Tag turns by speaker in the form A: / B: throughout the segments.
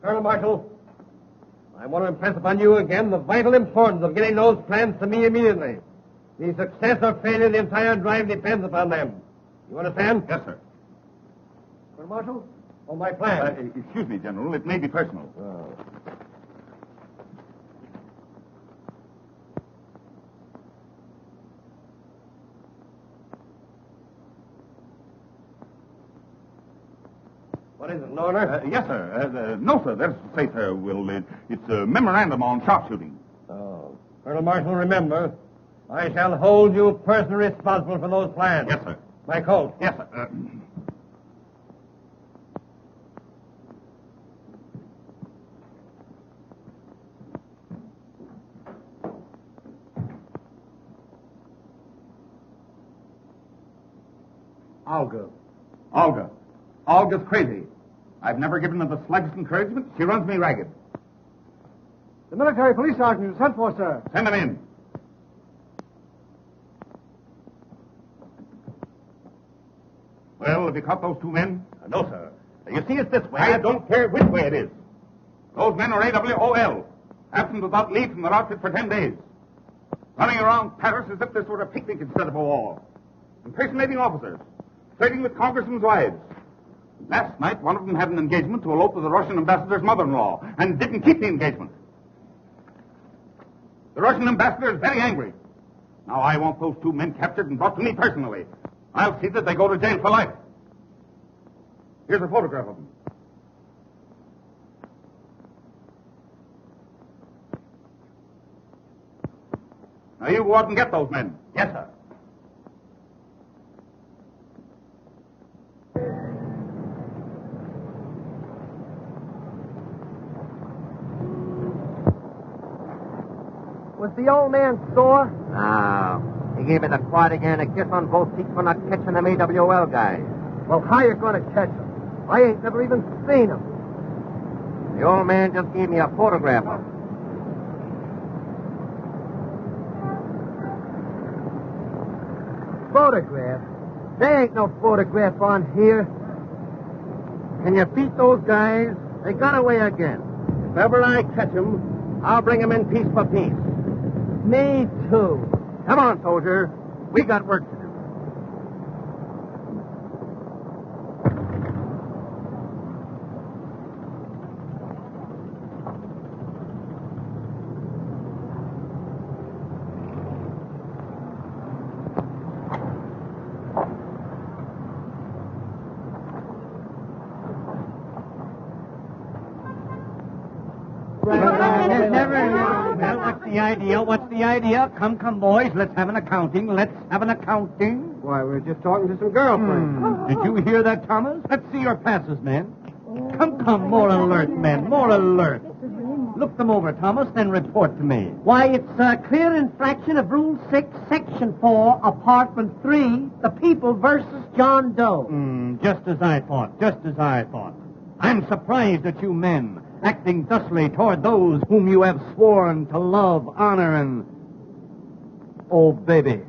A: Colonel Marshall, I want to impress upon you again the vital importance of getting those plans to me immediately. The success or failure of the entire drive depends upon them. You understand?
B: Yes, sir.
A: Colonel Marshall, on my plan.
B: Excuse me, General. It may be personal.
A: Oh. What is it, an order?
B: Yes, sir. No, sir. That's to say, sir, it's a memorandum on sharpshooting.
A: Oh. Colonel Marshall, remember, I shall hold you personally responsible for those plans.
B: Yes, sir.
A: My coat.
B: Yes, sir. Olga. Olga's crazy. I've never given her the slightest encouragement. She runs me ragged.
C: The military police sergeant is sent for, sir.
B: Send him in. Well, have you caught those two men?
A: No, sir. You see, it's this way.
B: I don't care which way it is. Those men are AWOL. Absent without leave from their outfit for 10 days. Running around Paris as if this were a picnic instead of a war. Impersonating officers. Flirting with congressmen's wives. Last night, one of them had an engagement to elope with the Russian ambassador's mother-in-law and didn't keep the engagement. The Russian ambassador is very angry. Now I want those two men captured and brought to me personally. I'll see that they go to jail for life. Here's a photograph of them. Now you go out and get those men.
A: Yes, sir.
C: Was the old man sore?
D: No. He gave me the quad again, a kiss on both cheeks for not catching them AWL guys.
C: Well, how you going to catch him? I ain't never even seen him.
D: The old man just gave me a photograph of him.
C: Photograph? There ain't no photograph on here.
D: Can you beat those guys? They got away again. If ever I catch them, I'll bring them in piece by piece.
C: Me too.
D: Come on, soldier. We got work to do.
E: What's the idea? Come, boys. Let's have an accounting.
C: Why, we're just talking to some girlfriends.
E: Did you hear that, Thomas? Let's see your passes, men. Come, more alert, men, more alert. Look them over, Thomas, then report to me.
F: Why, it's a clear infraction of Rule 6, Section 4, Apartment 3, the people versus John Doe.
E: Just as I thought. I'm surprised at you men, acting thusly toward those whom you have sworn to love, honor, and... Oh, baby.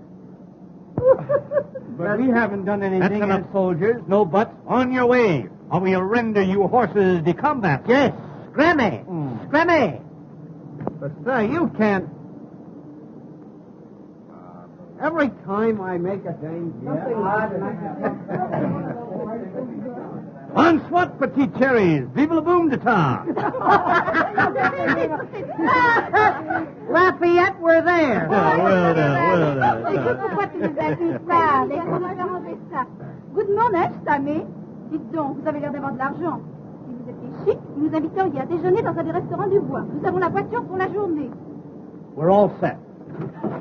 F: But we haven't done anything.
E: That's enough, soldiers. No buts. On your way, or we'll render you horses de combat.
F: Yes, scrammy. Scrammy.
C: But, sir, you can't... Every time I make a thing...
E: On swat, petite cherries. Vive le boom de ta.
F: Lafayette, we're there.
G: Pourquoi tu nous as dit ça? Laisse-moi arranger ça. Vous demandez, Samé? Dites donc, vous avez l'air d'avoir de l'argent. Si vous étiez chic, vous nous inviteriez à déjeuner dans un des restaurants du bois. Nous avons la voiture pour la journée.
E: We're all set.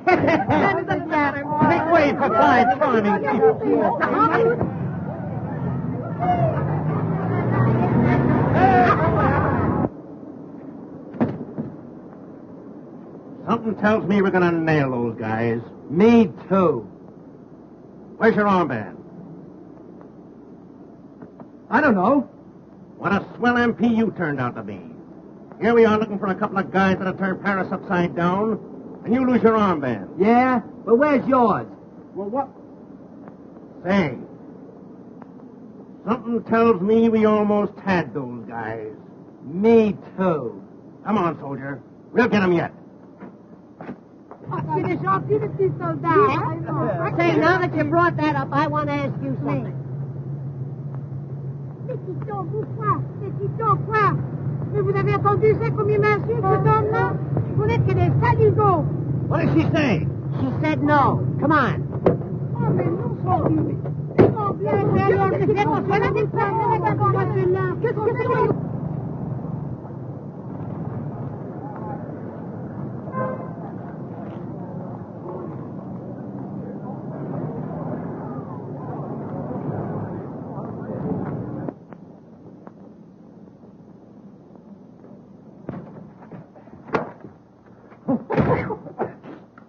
E: Make way for five charming people. Something tells me we're going to nail those guys.
F: Me too.
E: Where's your armband?
F: I don't know.
E: What a swell MP you turned out to be. Here we are looking for a couple of guys that have turned Paris upside down, and you lose your armband.
F: Yeah? But where's yours?
E: Well, what? Say, something tells me we almost had those guys.
F: Me too.
E: Come on, soldier. We'll get him yet.
G: C'est des gentils, les petits soldats.
F: Say, now that you brought that up, I want to ask you something.
G: Petit quoi? Mais vous avez entendu ça comme il m'insulte, cet homme-là? Vous n'êtes que des saligots.
E: What did she say?
F: She said no. Come on.
G: Oh, mais non, sorry. Qu'est-ce que c'est?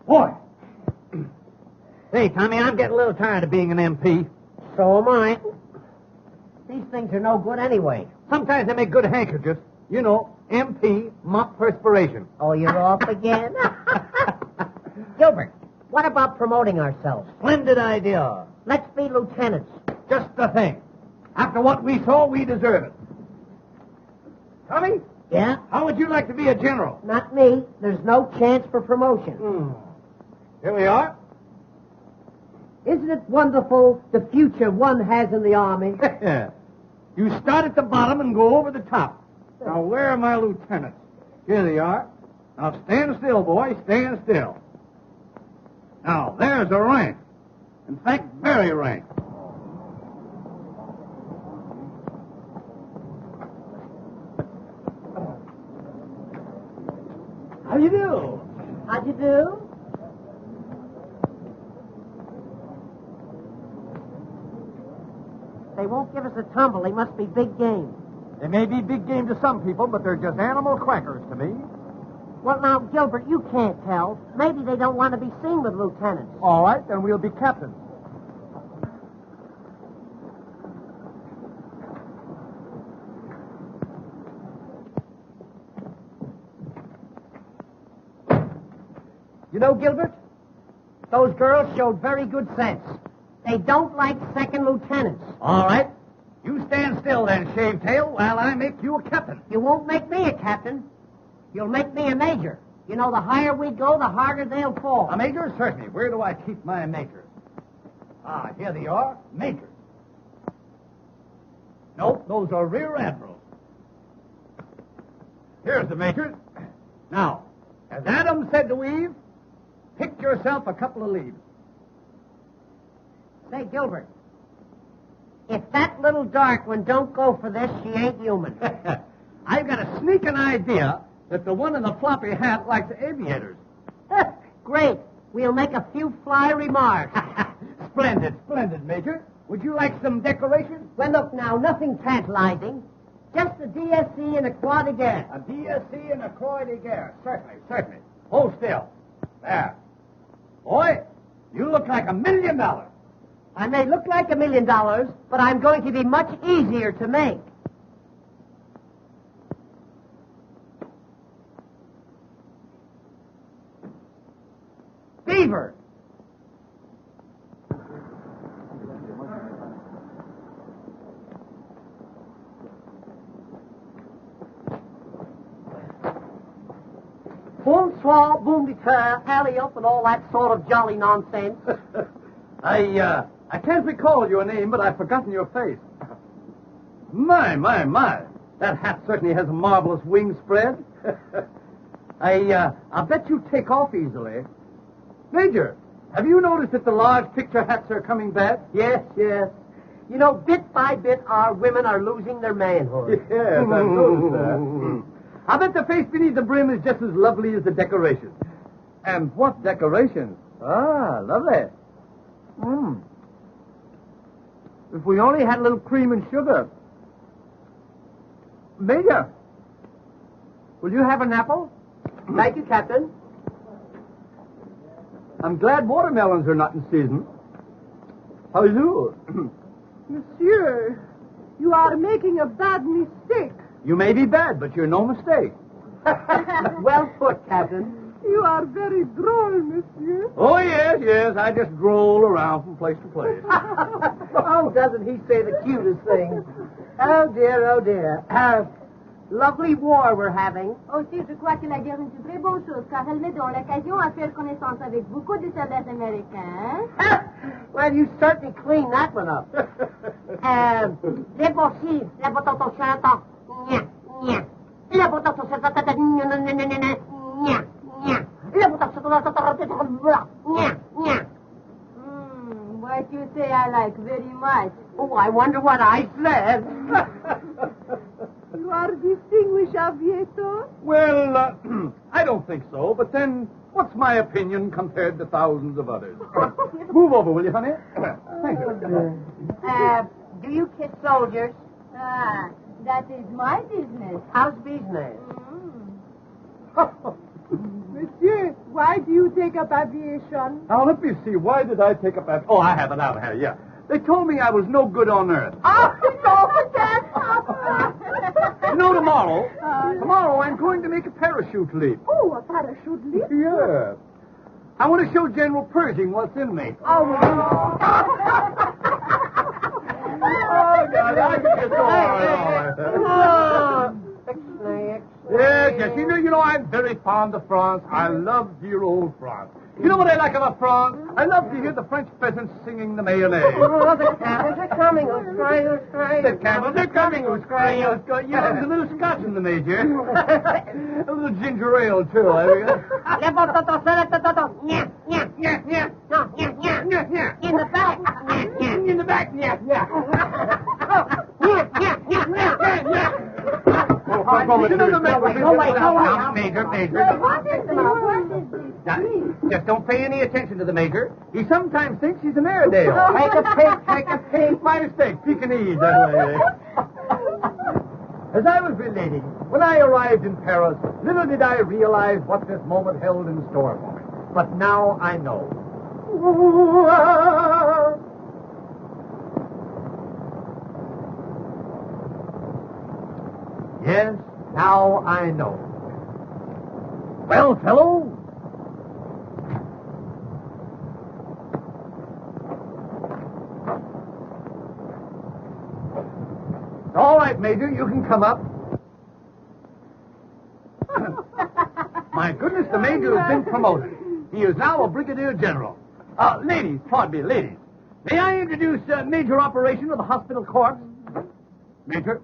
E: Boy! Hey, Tommy, I'm getting a little tired of being an MP.
F: So am I. These things are no good anyway.
E: Sometimes they make good handkerchiefs. You know, MP, mop perspiration.
F: Oh, you're off again? Gilbert, what about promoting ourselves?
E: Splendid idea.
F: Let's be lieutenants.
E: Just the thing. After what we saw, we deserve it. Tommy,
F: Yeah?
E: how would you like to be a general?
F: Not me. There's no chance for promotion.
E: Here we are.
F: Isn't it wonderful the future one has in the Army?
E: You start at the bottom and go over the top. Now, where are my lieutenants? Here they are. Now, stand still, boy. Stand still. Now, there's a rank. In fact, very rank. How do you do?
F: How'd you do? They won't give us a tumble. They must be big game.
E: They may be big game to some people, but they're just animal crackers to me.
F: Well, now, Gilbert, you can't tell. Maybe they don't want to be seen with lieutenants.
E: All right, then we'll be captains.
F: You know, Gilbert, those girls showed very good sense. They don't like second lieutenants.
E: All right. You stand still then, Shavetail, while I make you a captain.
F: You won't make me a captain. You'll make me a major. You know, the higher we go, the harder they'll fall.
E: A major? Certainly. Where do I keep my majors? Ah, here they are. Majors. Nope, those are rear admirals. Here's the majors. Now, as Adam said to Eve, pick yourself a couple of leaves.
F: Say, Gilbert, if that little dark one don't go for this, she ain't human.
E: I've got a sneaking idea that the one in the floppy hat likes aviators.
F: Great. We'll make a few fly remarks.
E: Splendid, splendid, Major. Would you like some decorations?
F: Well, look now, nothing tantalizing. Just a DSC and a Croix de Guerre.
E: A DSC and a Croix de Guerre. Certainly, certainly. Hold still. There. Boy, you look like $1 million.
F: I may look like $1 million, but I'm going to be much easier to make. Beaver. Bonsoir, boom de terre, alley up, and all that sort of jolly nonsense.
E: I can't recall your name, but I've forgotten your face. My. That hat certainly has a marvelous wing spread. I'll bet you take off easily. Major, have you noticed that the large picture hats are coming back?
F: Yes. You know, bit by bit, our women are losing their manhood.
E: Yes, I've noticed that. I bet the face beneath the brim is just as lovely as the decorations. And what decorations? Ah, lovely. If we only had a little cream and sugar. Major, will you have an apple?
F: Thank you, Captain.
E: I'm glad watermelons are not in season. How do you do?
G: Monsieur, you are making a bad mistake.
E: You may be bad, but you're no mistake.
F: Well put, Captain.
G: You are very droll, monsieur.
E: Oh, yes. I just droll around from place to place.
F: Oh, doesn't he say the cutest things? Oh, dear. Lovely war we're having.
G: Aussi, je crois que la guerre est une très bonne chose, car elle me donne l'occasion à faire connaissance avec beaucoup de soldats américains.
F: Well, you certainly cleaned that one up. Les possibles, la potato chata. Nya, nya. La potato chata. Nya, nya, nya. La potato chata. Nya, nya.
G: What you say I like very much.
F: Oh, I wonder what I said.
G: You are distinguished, Avieto.
E: Well, I don't think so, but then what's my opinion compared to thousands of others? Move over, will you, honey? Thank you.
F: Do you kiss soldiers?
G: Ah, that is my business.
F: How's business?
G: Monsieur, why do you take up aviation?
E: Now, let me see. Why did I take up that? Oh, I have it out here, yeah. They told me I was no good on Earth. Tomorrow I'm going to make a parachute leap.
G: Oh, a parachute leap?
E: Yeah. I want to show General Pershing what's in me.
G: Oh,
E: God, I could just go on. Yes. You know, I'm very fond of France. I love dear old France. You know what I like about France? I love to hear the French peasants singing the Mayonnaise.
F: Oh, the camels are coming. Who's crying? Who's crying?
E: The camels are coming. Who's crying? Who's crying? Yeah, there's a little scotch in the Major. A little ginger ale, too.
F: In the back.
E: In the back, yeah. Major.
G: what is this?
E: Now, just don't pay any attention to the Major. He sometimes thinks he's an Airedale.
F: Take a peek.
E: My mistake, Pekingese, that way. As I was relating, when I arrived in Paris, little did I realize what this moment held in store for me. But now I know. Yes, now I know. Well, fellow. All right, Major, you can come up. My goodness, the Major has been promoted. He is now a Brigadier General. Ladies, pardon me, ladies. May I introduce Major Operation of the Hospital Corps? Major.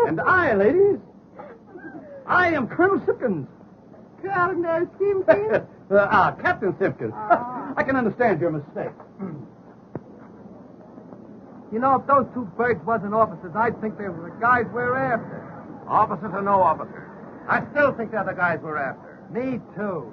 E: And I, ladies, I am Colonel Simpkins.
G: Colonel Simpkins?
E: Captain Simpkins. I can understand your mistake.
C: You know, if those two birds wasn't officers, I'd think they were the guys we're after.
D: Officers or no officers? I still think they're the guys we're after.
C: Me too.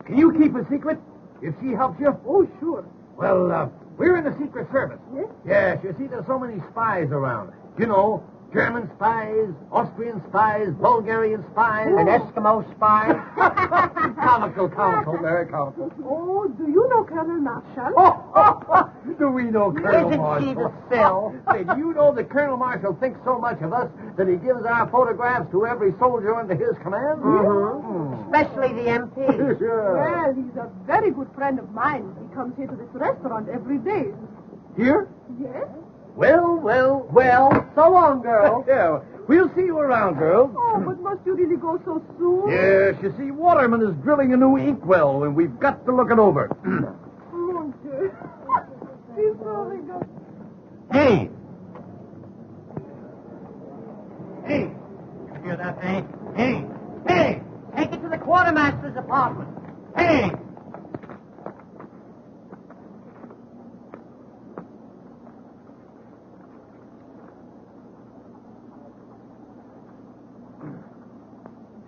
E: Can you keep a secret if she helps you?
G: Oh, sure.
E: Well, we're in the Secret Service.
G: Yes?
E: Yes, you see, there's so many spies around. You know, German spies, Austrian spies, Bulgarian spies.
F: An Eskimo spy.
E: Comical, very comical.
G: Oh, do you know Colonel Marshall?
E: Do we know Colonel
F: Isn't she the
E: Marshall?
F: sill?
E: Say, do you know that Colonel Marshall thinks so much of us that he gives our photographs to every soldier under his command?
F: Especially the MP.
E: Sure.
G: Well, he's a very good friend of mine. He comes here to this restaurant every day.
E: Here?
G: Yes?
E: Well.
F: So long, girl.
E: Yeah, we'll see you around, girls.
G: Oh, but must you really go so soon?
E: Yes, you see, Waterman is drilling a new inkwell, and we've got to look it over.
G: Mon Dieu. He's so good.
E: Hey!
F: Hey! You hear that, eh? Hey! Hey! Take it to the quartermaster's apartment. Hey!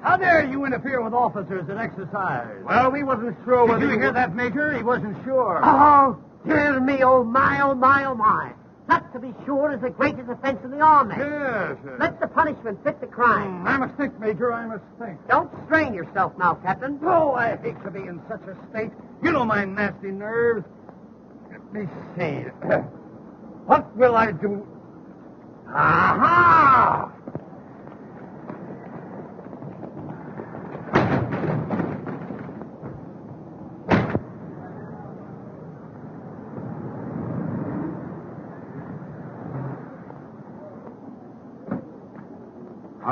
E: How dare you interfere with officers at exercise?
D: Well, we wasn't sure
E: Did
D: whether
E: you hear that, Major? He wasn't sure.
F: Oh, dear me, oh my, oh my, oh my. That, to be sure, is the greatest offense in the army.
E: Yes.
F: Let the punishment fit the crime.
E: I must think, Major, I must think.
F: Don't strain yourself now, Captain.
E: Oh, I hate to be in such a state. You know my nasty nerves. Let me see. What will I do? Aha!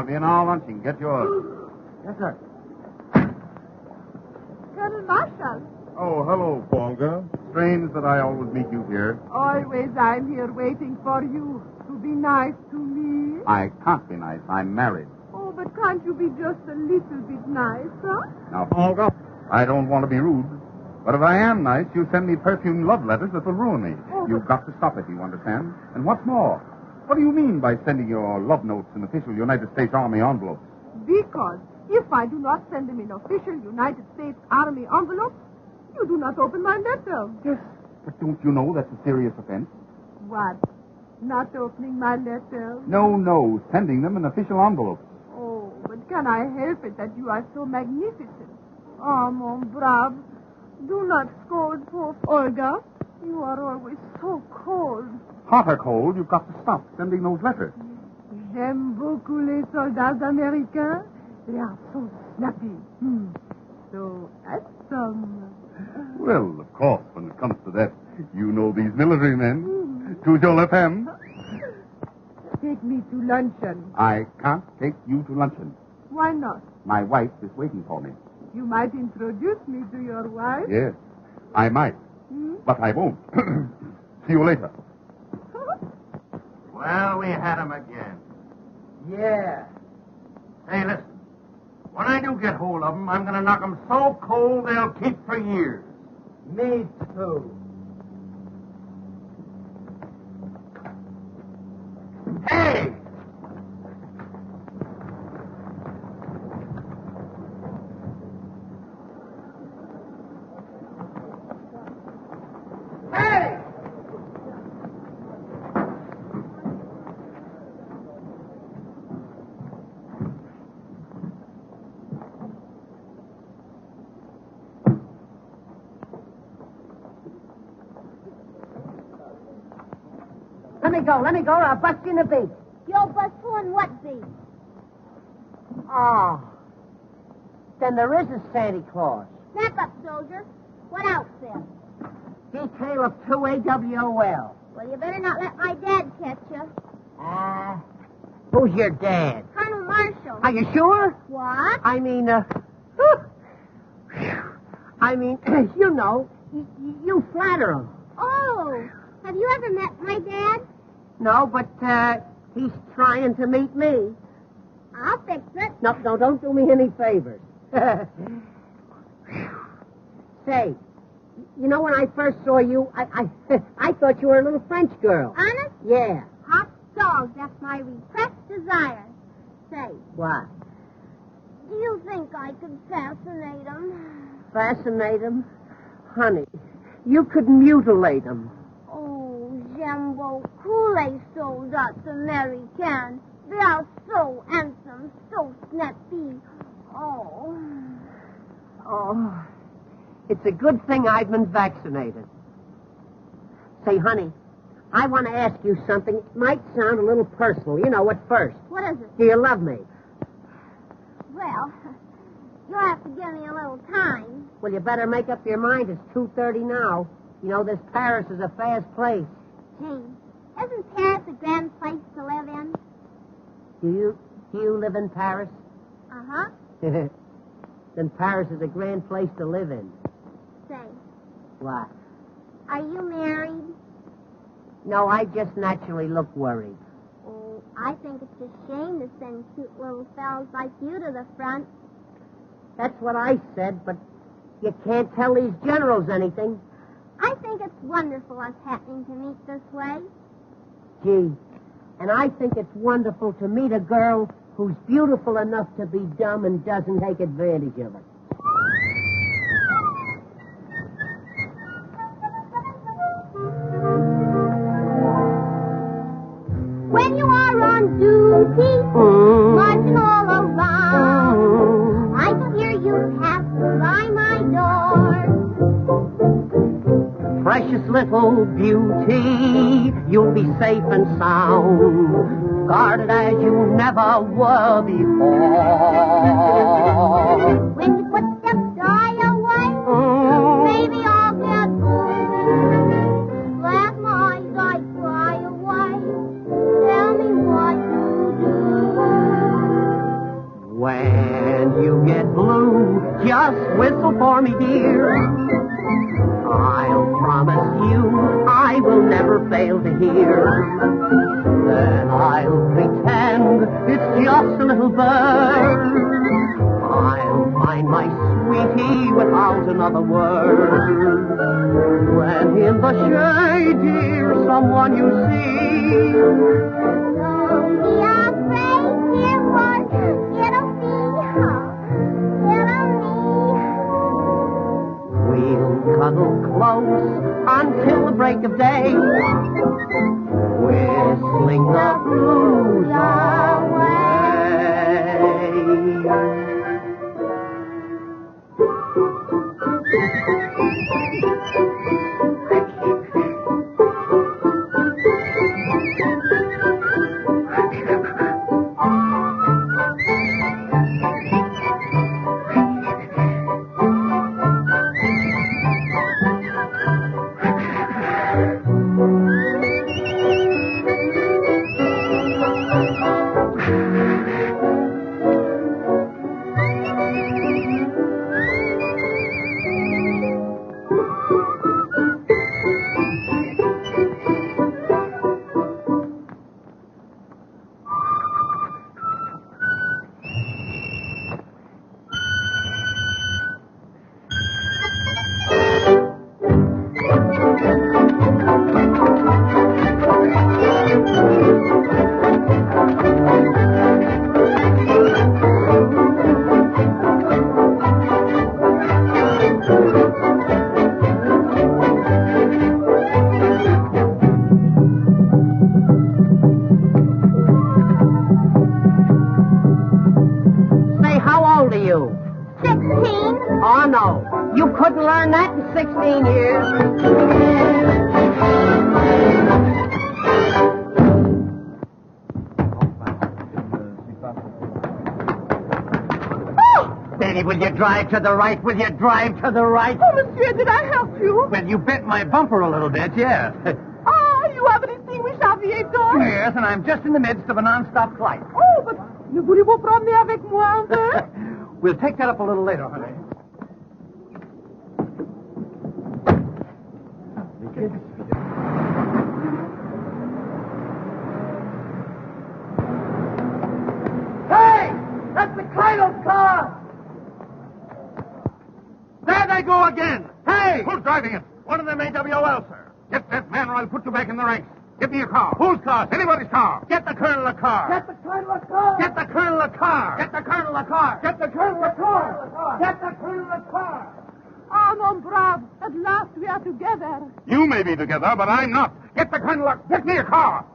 B: I'll be in all lunching. Get yours.
D: Yes, sir.
H: Colonel Marshall.
B: Oh, hello, Polga. Strange that I always meet you here.
H: Always I'm here waiting for you to be nice to me.
B: I can't be nice. I'm married.
H: Oh, but can't you be just a little bit nice, huh?
B: Now, Polga, I don't want to be rude, but if I am nice, you send me perfumed love letters that will ruin me.
H: Oh,
B: You've got to stop it, you understand? And what's more, what do you mean by sending your love notes in official United States Army envelopes?
H: Because if I do not send them in official United States Army envelopes, you do not open my letter.
B: Yes. But don't you know that's a serious offense?
H: What? Not opening my letter?
B: No, sending them in official envelopes.
H: Oh, but can I help it that you are so magnificent? Oh, mon brave, do not scold poor Olga. You are always so cold.
B: Hot or cold, you've got to stop sending those letters.
H: J'aime beaucoup les soldats américains. They are so snappy. So handsome.
B: Well, of course, when it comes to that, you know these military men. Toujours la femme.
H: Take me to luncheon.
B: I can't take you to luncheon.
H: Why not?
B: My wife is waiting for me.
H: You might introduce me to your wife.
B: Yes, I might, but I won't. See you later.
D: Well, we had him again. Yeah. Hey, listen. When I do get hold of them, I'm going to knock them so cold they'll keep for years. Me too. Hey! Hey!
F: Let me go, or I'll bust you in the beak.
G: You'll bust who and what beat?
F: Oh. Then there is a Santa Claus.
G: Snap up, soldier. What outfit?
F: Detail of 2 AWOL.
G: Well, you better not let my dad catch you.
F: Who's your dad?
G: Colonel Marshall.
F: Are you sure?
G: What?
F: I mean, you know, you flatter him.
G: Oh, have you ever met my dad?
F: No, but, he's trying to meet me.
G: I'll fix it.
F: No, don't do me any favors. Say, you know, when I first saw you, I thought you were a little French girl.
G: Honest?
F: Yeah.
G: Hot dog, that's my repressed desire. Say,
F: What?
G: do you think I could fascinate him?
F: Fascinate him? Honey, you could mutilate him.
G: Oh, j'aime beaucoup les soldats américains. They are so handsome, so snappy. Oh.
F: Oh, it's a good thing I've been vaccinated. Say, honey, I want to ask you something. It might sound a little personal. You know, at first.
G: What is it?
F: Do you love me?
G: Well, you'll have to give me a little time.
F: Well, you better make up your mind. It's 2:30 now. You know, this Paris is a fast place.
G: Gee, isn't Paris a grand place to live in?
F: Do you live in Paris?
G: Uh-huh.
F: Then Paris is a grand place to live in.
G: Say,
F: What?
G: are you married?
F: No, I just naturally look worried.
G: Oh, I think it's a shame to send cute little fellows like you to the front.
F: That's what I said, but you can't tell these generals anything.
G: I think it's wonderful us happening to meet this way.
F: Gee, and I think it's wonderful to meet a girl who's beautiful enough to be dumb and doesn't take advantage of it.
G: When you are on duty, marching all around, I can hear you pass by my door.
F: Precious little beauty, you'll be safe and sound, guarded as you never were before.
G: When your footsteps die away, maybe I'll get blue. Last night I cry away. Tell me what to do.
F: fail to hear. Then I'll pretend it's just a little bird. I'll find my sweetie without another word. When in the shade, dear, someone you see.
I: Don't be afraid, dear one. It'll be
F: We'll cuddle close until the break of day, whistling the blues away. Oh, no. You couldn't learn that in 16 years. Betty, will you drive to the right? Will you drive to the right?
H: Oh, monsieur, did I help you?
E: Well, you bent my bumper a little bit, yes.
H: Oh, you haven't extinguished aviator?
E: Yes, and I'm just in the midst of a non-stop flight.
H: Oh, but ne voulez-vous promener avec moi un peu?
E: We'll take that up a little later, honey.
C: Hey! That's the Cradle's car!
A: There they go again! Hey!
B: Who's driving it?
A: One of them AWL, sir.
B: Get that man or I'll put you back in the ranks. Get me a car.
A: Whose car?
B: Anybody's car.
A: Get the colonel a car.
C: Get the Colonel a car!
A: Get the colonel a car.
C: Get the Colonel a car!
A: Get the colonel a car. Get the colonel a car.
H: Ah, mon brave, at last we are together.
B: You may be together, but I'm not. Get the colonel a... Get me a car.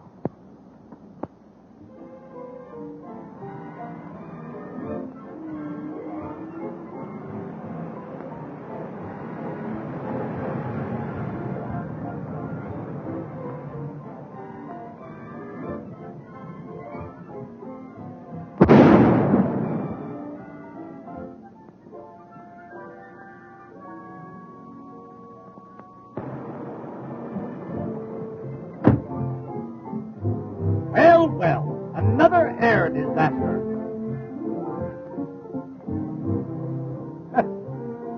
E: Well, another air disaster.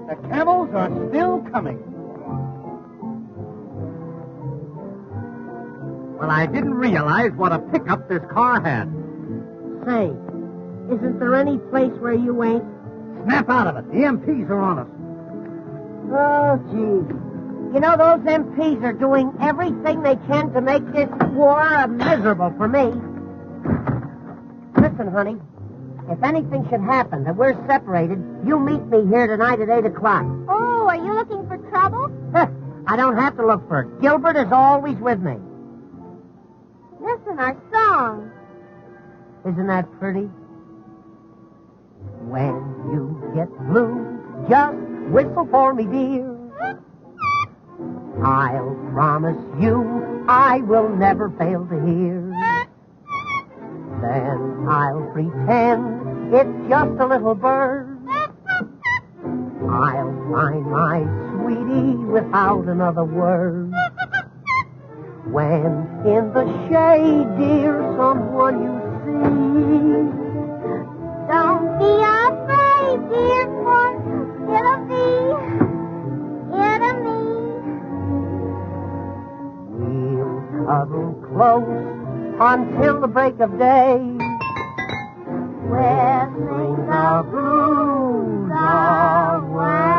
E: The camels are still coming. Well, I didn't realize what a pickup this car had.
F: Say, isn't there any place where you ain't?
E: Snap out of it. The MPs are on us.
F: Oh, gee. You know, those MPs are doing everything they can to make this war miserable for me. Listen, honey, if anything should happen that we're separated, you meet me here tonight at 8 o'clock.
I: Oh, are you looking for trouble?
F: I don't have to look for it. Gilbert is always with me.
I: Listen, our song.
F: Isn't that pretty? When you get blue, just whistle for me, dear. I'll promise you I will never fail to hear. Then I'll pretend it's just a little bird. I'll find my sweetie without another word. When in the shade, dear, someone you see.
I: Don't be afraid, dear one. It'll be me.
F: We'll huddle close until the break of day. Whistling the blues away.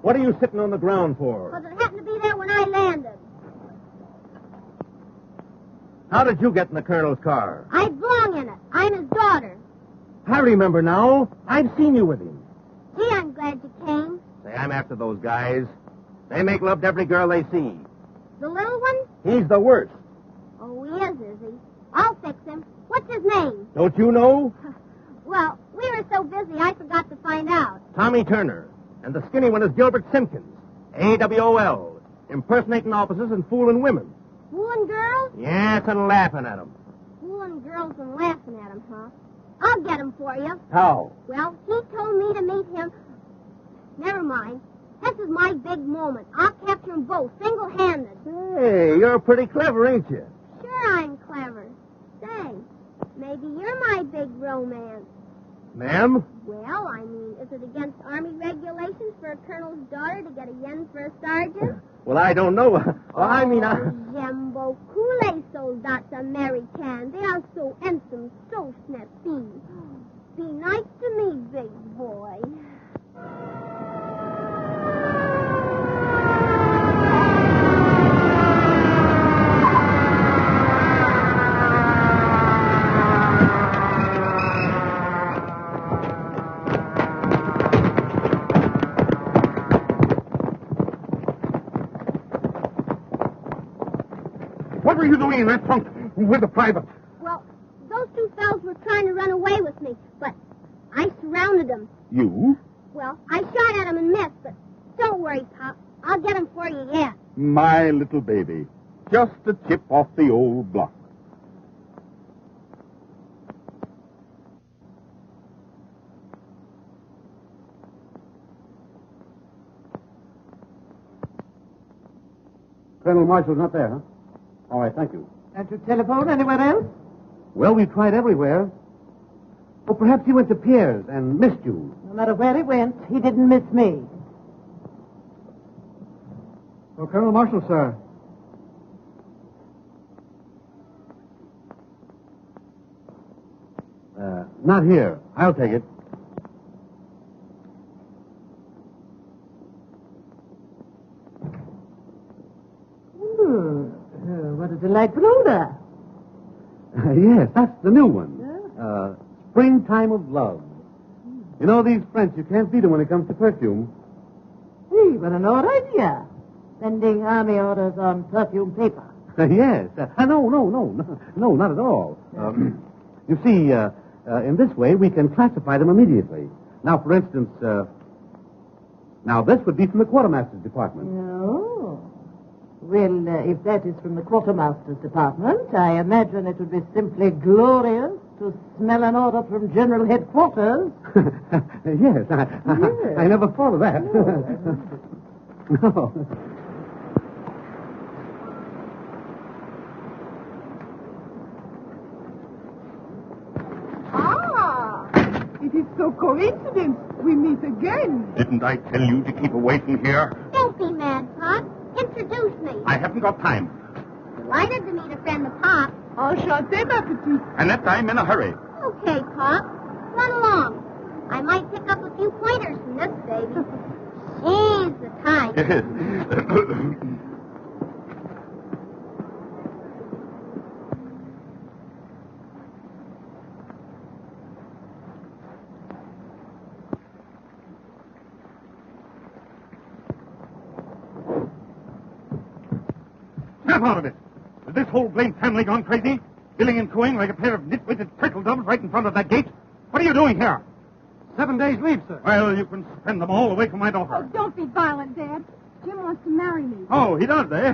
A: What are you sitting on the ground for?
I: Because it happened to be there when I landed.
A: How did you get in the colonel's car?
I: I belong in it. I'm his daughter.
A: I remember now. I've seen you with him.
I: Gee, I'm glad you came.
A: Say, I'm after those guys. They make love to every girl they see.
I: The little one?
A: He's the worst.
I: Oh, he is he? I'll fix him. What's his name?
A: Don't you know?
I: Well, we were so busy I forgot to find out.
A: Tommy Turner. And the skinny one is Gilbert Simpkins. AWOL. Impersonating officers and fooling women.
I: Fooling girls?
A: Yes, and laughing at them.
I: Fooling girls and laughing at him, huh? I'll get him for you.
A: How?
I: Well, he told me to meet him. Never mind. This is my big moment. I'll capture them both, single-handed.
A: Hey, you're pretty clever, ain't you?
I: Sure I'm clever. Say, maybe you're my big romance.
A: Ma'am?
I: Well, I mean, is it against Army regulations for a colonel's daughter to get a yen for a sergeant?
A: Well, I don't know. Well, I mean,
I: J'aime beaucoup les soldats Americans. They are so handsome, so snappy. Be nice to me, big boy.
B: What were you doing in that trunk with the private?
I: Well, those two fellows were trying to run away with me, but I surrounded them.
B: You?
I: Well, I shot at them and missed, but don't worry, Pop. I'll get them for you yet.
B: My little baby. Just a chip off the old block.
E: Colonel Marshall's not there, huh? All right, thank you.
F: Can't you telephone anywhere else?
E: Well, we've tried everywhere. Oh, perhaps he went to Pierre's and missed you.
F: No matter where he went, he didn't miss me.
E: Well, Colonel Marshall, sir. Not here. I'll take it.
F: What a delightful odor.
E: Yes, that's the new one. Springtime of Love. You know, these French, you can't beat them when it comes to perfume.
F: Hey, what an odd idea. Sending army orders on perfume paper.
E: Yes. No, not at all. You see, in this way, we can classify them immediately. Now, for instance, now this would be from the quartermaster's department.
F: Oh. Well, if that is from the quartermaster's department, I imagine it would be simply glorious to smell an order from General Headquarters.
E: Yes, I never thought of that. No.
H: It is so coincidence we meet again.
B: Didn't I tell you to keep away from here?
I: Don't be mad, Pop.
B: haven't got time.
I: Delighted to meet a friend of Pop.
H: Enchanté, ma petite.
B: Annette, I'm in a hurry.
I: Okay, Pop. Run along. I might pick up a few pointers from this baby. She's the type.
B: Snap out of it. Is this whole blamed family gone crazy? Billing and cooing like a pair of nitwitted turtle doves right in front of that gate? What are you doing here?
C: 7 days leave, sir.
B: Well, you can spend them all away from my daughter.
G: Oh, don't be violent, Dad. Jim wants to marry me.
B: Oh, he does, eh?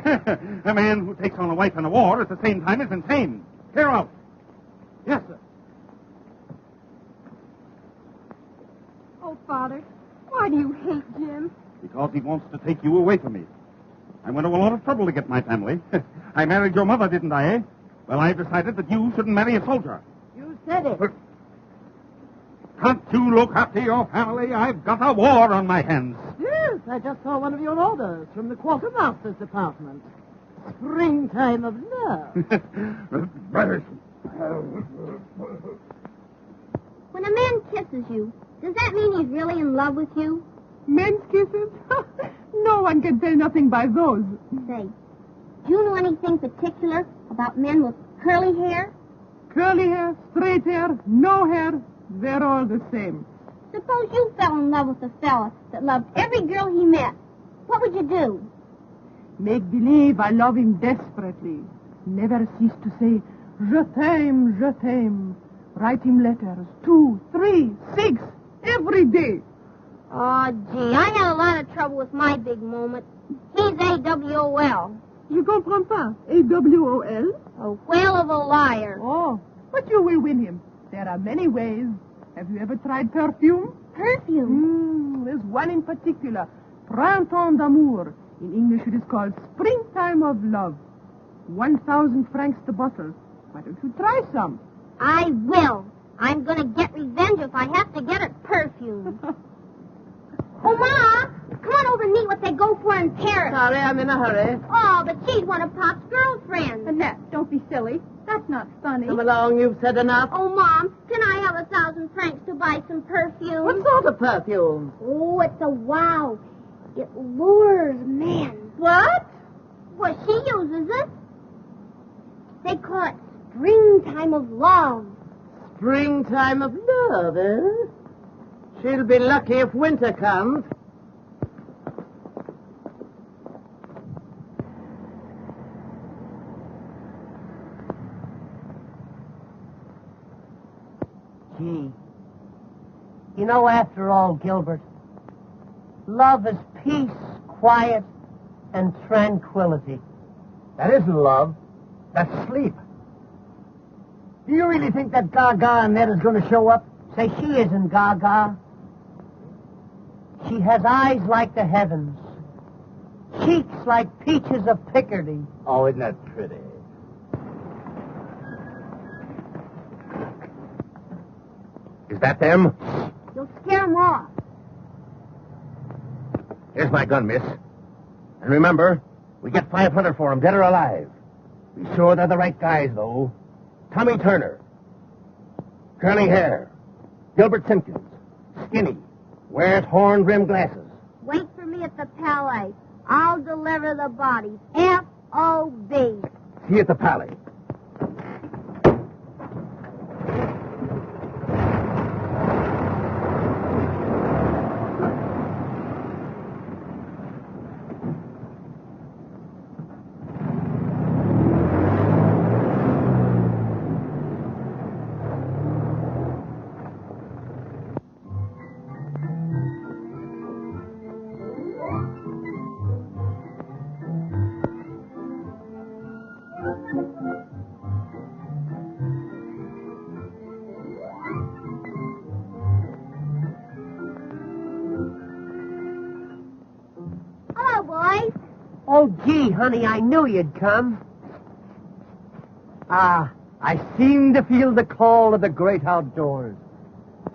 B: A man who takes on a wife in a war at the same time is insane. Clear out.
C: Yes, sir.
G: Oh, Father, why do you hate Jim?
B: Because he wants to take you away from me. I went to a lot of trouble to get my family. I married your mother, didn't I, eh? Well, I've decided that you shouldn't marry a soldier.
F: You said it.
B: Can't you look after your family? I've got a war on my hands.
F: Yes, I just saw one of your orders from the quartermaster's department. Springtime of love.
B: Brothers.
I: When a man kisses you, does that mean he's really in love with you?
H: Men's kisses? No one can tell nothing by those.
I: Say, do you know anything particular about men with curly hair?
H: Curly hair, straight hair, no hair, they're all the same.
I: Suppose you fell in love with a fella that loved every girl he met. What would you do?
H: Make believe I love him desperately. Never cease to say, je t'aime, je t'aime. Write him letters, 2, 3, 6, every day.
I: Oh, gee, I had a lot of trouble with my big moment. He's AWOL.
H: Je comprends pas. AWOL?
I: A whale of a liar.
H: Oh, but you will win him. There are many ways. Have you ever tried perfume?
I: Perfume?
H: There's one in particular. Printemps d'amour. In English it is called Springtime of Love. 1,000 francs the bottle. Why don't you try some?
I: I will. I'm going to get revenge if I have to get it perfume. Oh, Ma, come on over and meet what they go for in Paris.
F: Sorry, I'm in a hurry.
I: Oh, but she's one of Pop's girlfriends.
G: Annette, don't be silly. That's not funny.
F: Come along, you've said enough.
I: Oh, Mom, can I have 1,000 francs to buy some perfume?
F: What sort of perfume?
I: Oh, it's a wow. It lures men.
F: What?
I: Well, she uses it. They call it Springtime of Love.
F: Springtime of love, eh? She'll be lucky if winter comes. Gee. You know, after all, Gilbert, love is peace, quiet, and tranquility.
C: That isn't love. That's sleep. Do you really think that Gaga Annette is going to show up?
F: Say, she isn't Gaga. She has eyes like the heavens, cheeks like peaches of Picardy.
C: Oh, isn't that pretty?
A: Is that them?
I: You'll scare them off.
A: Here's my gun, miss. And remember, we get 500 for them, dead or alive. Be sure they're the right guys, though. Tommy Turner. Curly hair. Gilbert Simpkins. Skinny. Wears horn-rimmed glasses.
I: Wait for me at the Palais. I'll deliver the bodies. F.O.B.
A: See you at the Palais.
I: Hello, boys.
F: Oh, gee, honey, I knew you'd come. Ah, I seem to feel the call of the great outdoors.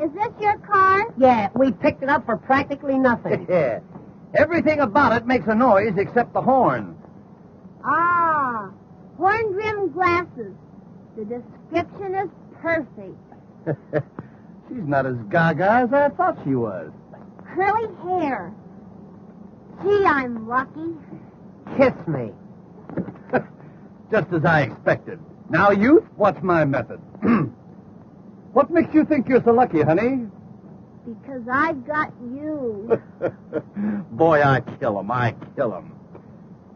I: Is this your car?
F: Yeah, we picked it up for practically nothing.
C: Yeah. Everything about it makes a noise except the horn.
I: Ah, horn-rimmed glasses. The description is perfect.
C: She's not as gaga as I thought she was.
I: Curly hair. Gee, I'm lucky.
C: Kiss me. Just as I expected. Now, youth, what's my method? What makes you think you're so lucky, honey?
I: Because I've got you.
C: Boy, I kill him.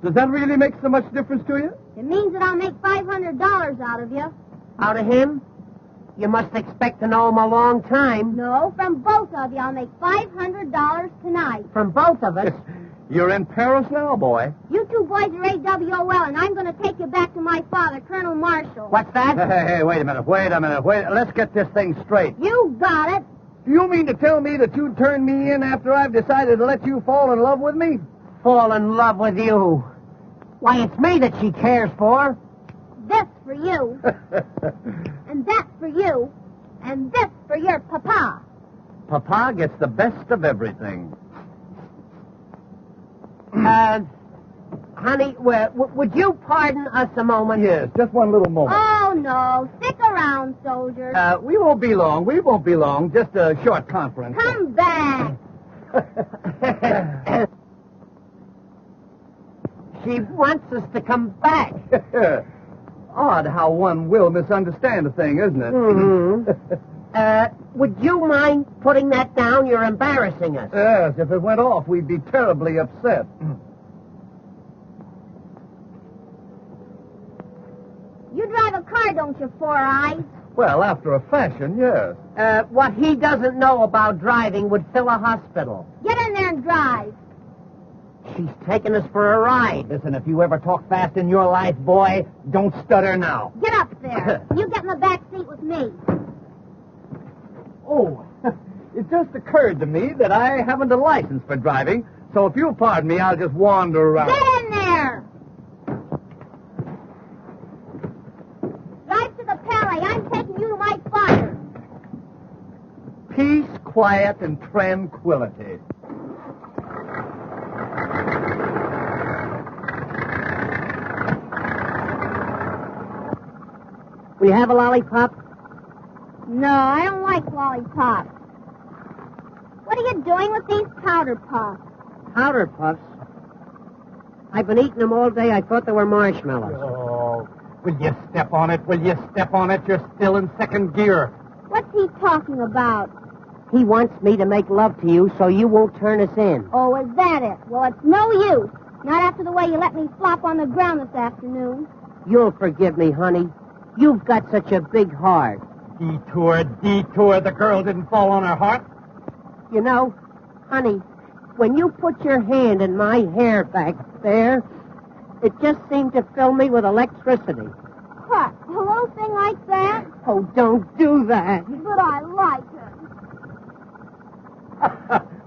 C: Does that really make so much difference to you?
I: It means that I'll make $500 out of you.
F: Out of him? You must expect to know him a long time.
I: No, from both of you, I'll make $500 tonight.
F: From both of us.
C: You're in Paris now, boy.
I: You two boys are AWOL, and I'm going to take you back to my father, Colonel Marshall.
F: What's that?
C: Hey, wait a minute. Let's get this thing straight.
I: You got it.
C: Do you mean to tell me that you'd turn me in after I've decided to let you fall in love with me?
F: Fall in love with you. Why, it's me that she cares for.
I: This for you, and that for you, and this for your papa.
C: Papa gets the best of everything.
F: Honey, would you pardon us a moment?
C: Yes, just one little moment.
I: Oh, no. Stick around, soldier.
C: We won't be long. Just a short conference.
I: Come back.
F: She wants us to come back.
C: Odd how one will misunderstand a thing, isn't it?
F: Mm-hmm. Would you mind putting that down? You're embarrassing us.
C: Yes, if it went off, we'd be terribly upset.
I: You drive a car, don't you, Four Eyes?
C: Well, after a fashion, yes.
F: What he doesn't know about driving would fill a hospital.
I: Get in there and drive.
F: She's taking us for a ride.
C: Listen, if you ever talk fast in your life, boy, don't stutter now.
I: Get up there. You get in the back seat with me.
C: Oh, it just occurred to me that I haven't a license for driving, so if you'll pardon me, I'll just wander around.
I: Get in there. Drive to the Palais. I'm taking you to my father.
C: Peace, quiet, and tranquility.
F: Will you have a lollipop?
I: No, I don't like lollipops. What are you doing with these powder puffs?
F: Powder puffs? I've been eating them all day. I thought they were marshmallows.
C: Oh, will you step on it? You're still in second gear.
I: What's he talking about?
F: He wants me to make love to you so you won't turn us in.
I: Oh, is that it? Well, it's no use. Not after the way you let me flop on the ground this afternoon.
F: You'll forgive me, honey. You've got such a big heart.
C: Detour. The girl didn't fall on her heart.
F: You know, honey, when you put your hand in my hair back there, it just seemed to fill me with electricity.
I: What? A little thing like that?
F: Oh, don't do that.
I: But I like it.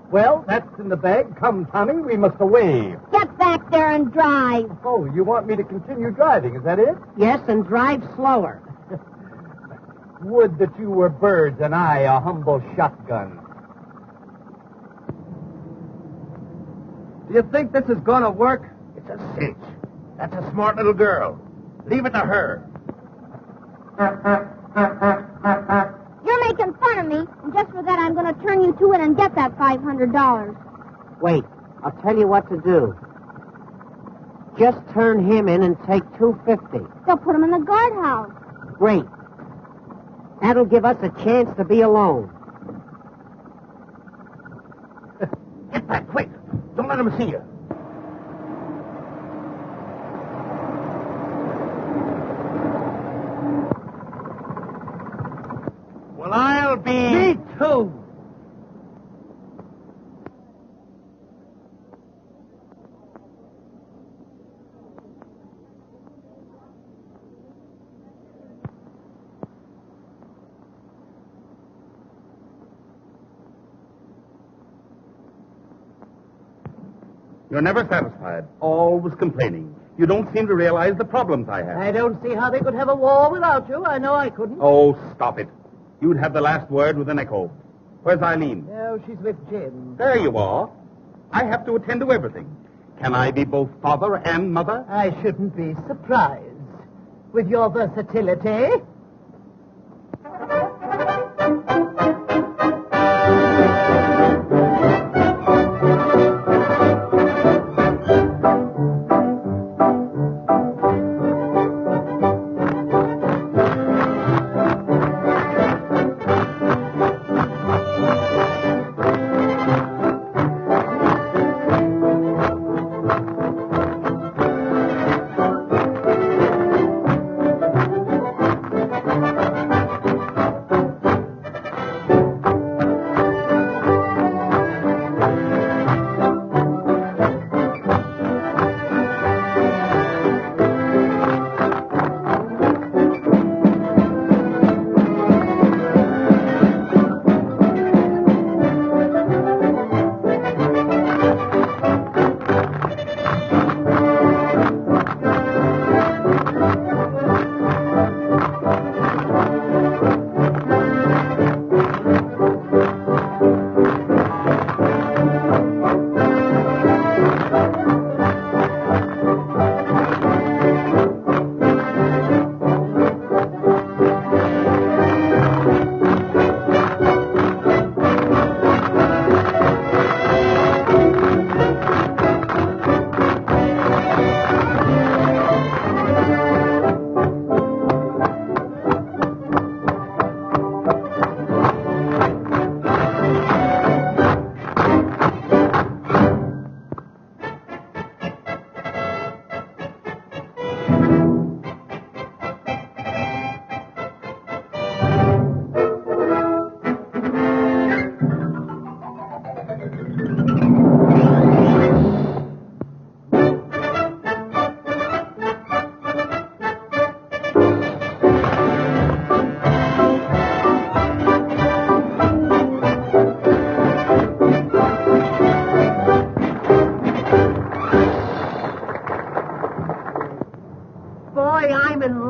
C: Well, that's in the bag. Come, Tommy, we must away.
I: Get back there and drive.
C: Oh, you want me to continue driving, is that it?
F: Yes, and drive slower.
C: Would that you were birds and I a humble shotgun. Do you think this is going to work?
A: It's a cinch. That's a smart little girl. Leave it to her.
I: You're making fun of me, and just for that I'm going to turn you two in and get that $500.
F: Wait, I'll tell you what to do. Just turn him in and take $250.
I: They'll put him in the guardhouse.
F: Great. That'll give us a chance to be alone.
A: Get back, quick. Don't let him see you.
C: Well, I'll be...
F: Me too.
B: You're never satisfied, always complaining. You don't seem to realize the problems I have.
F: I don't see how they could have a war without you. I know I couldn't.
B: Oh, stop it. You'd have the last word with an echo. Where's Eileen?
F: No, she's with Jim.
B: There you are. I have to attend to everything. Can I be both father and mother?
J: I shouldn't be surprised. With your versatility.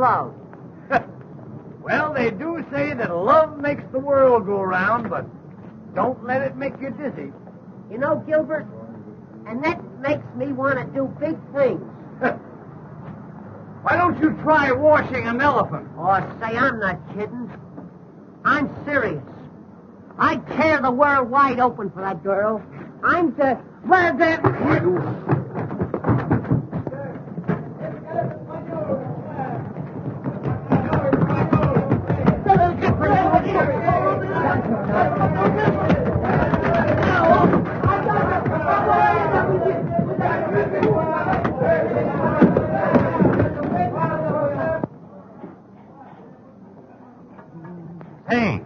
F: love.
C: Well, they do say that love makes the world go round, but don't let it make you dizzy.
F: You know, Gilbert, and that makes me want to do big things.
C: Why don't you try washing an elephant?
F: Oh, say, I'm not kidding. I'm serious. I'd tear the world wide open for that girl. I'm the... Well,
A: Hey,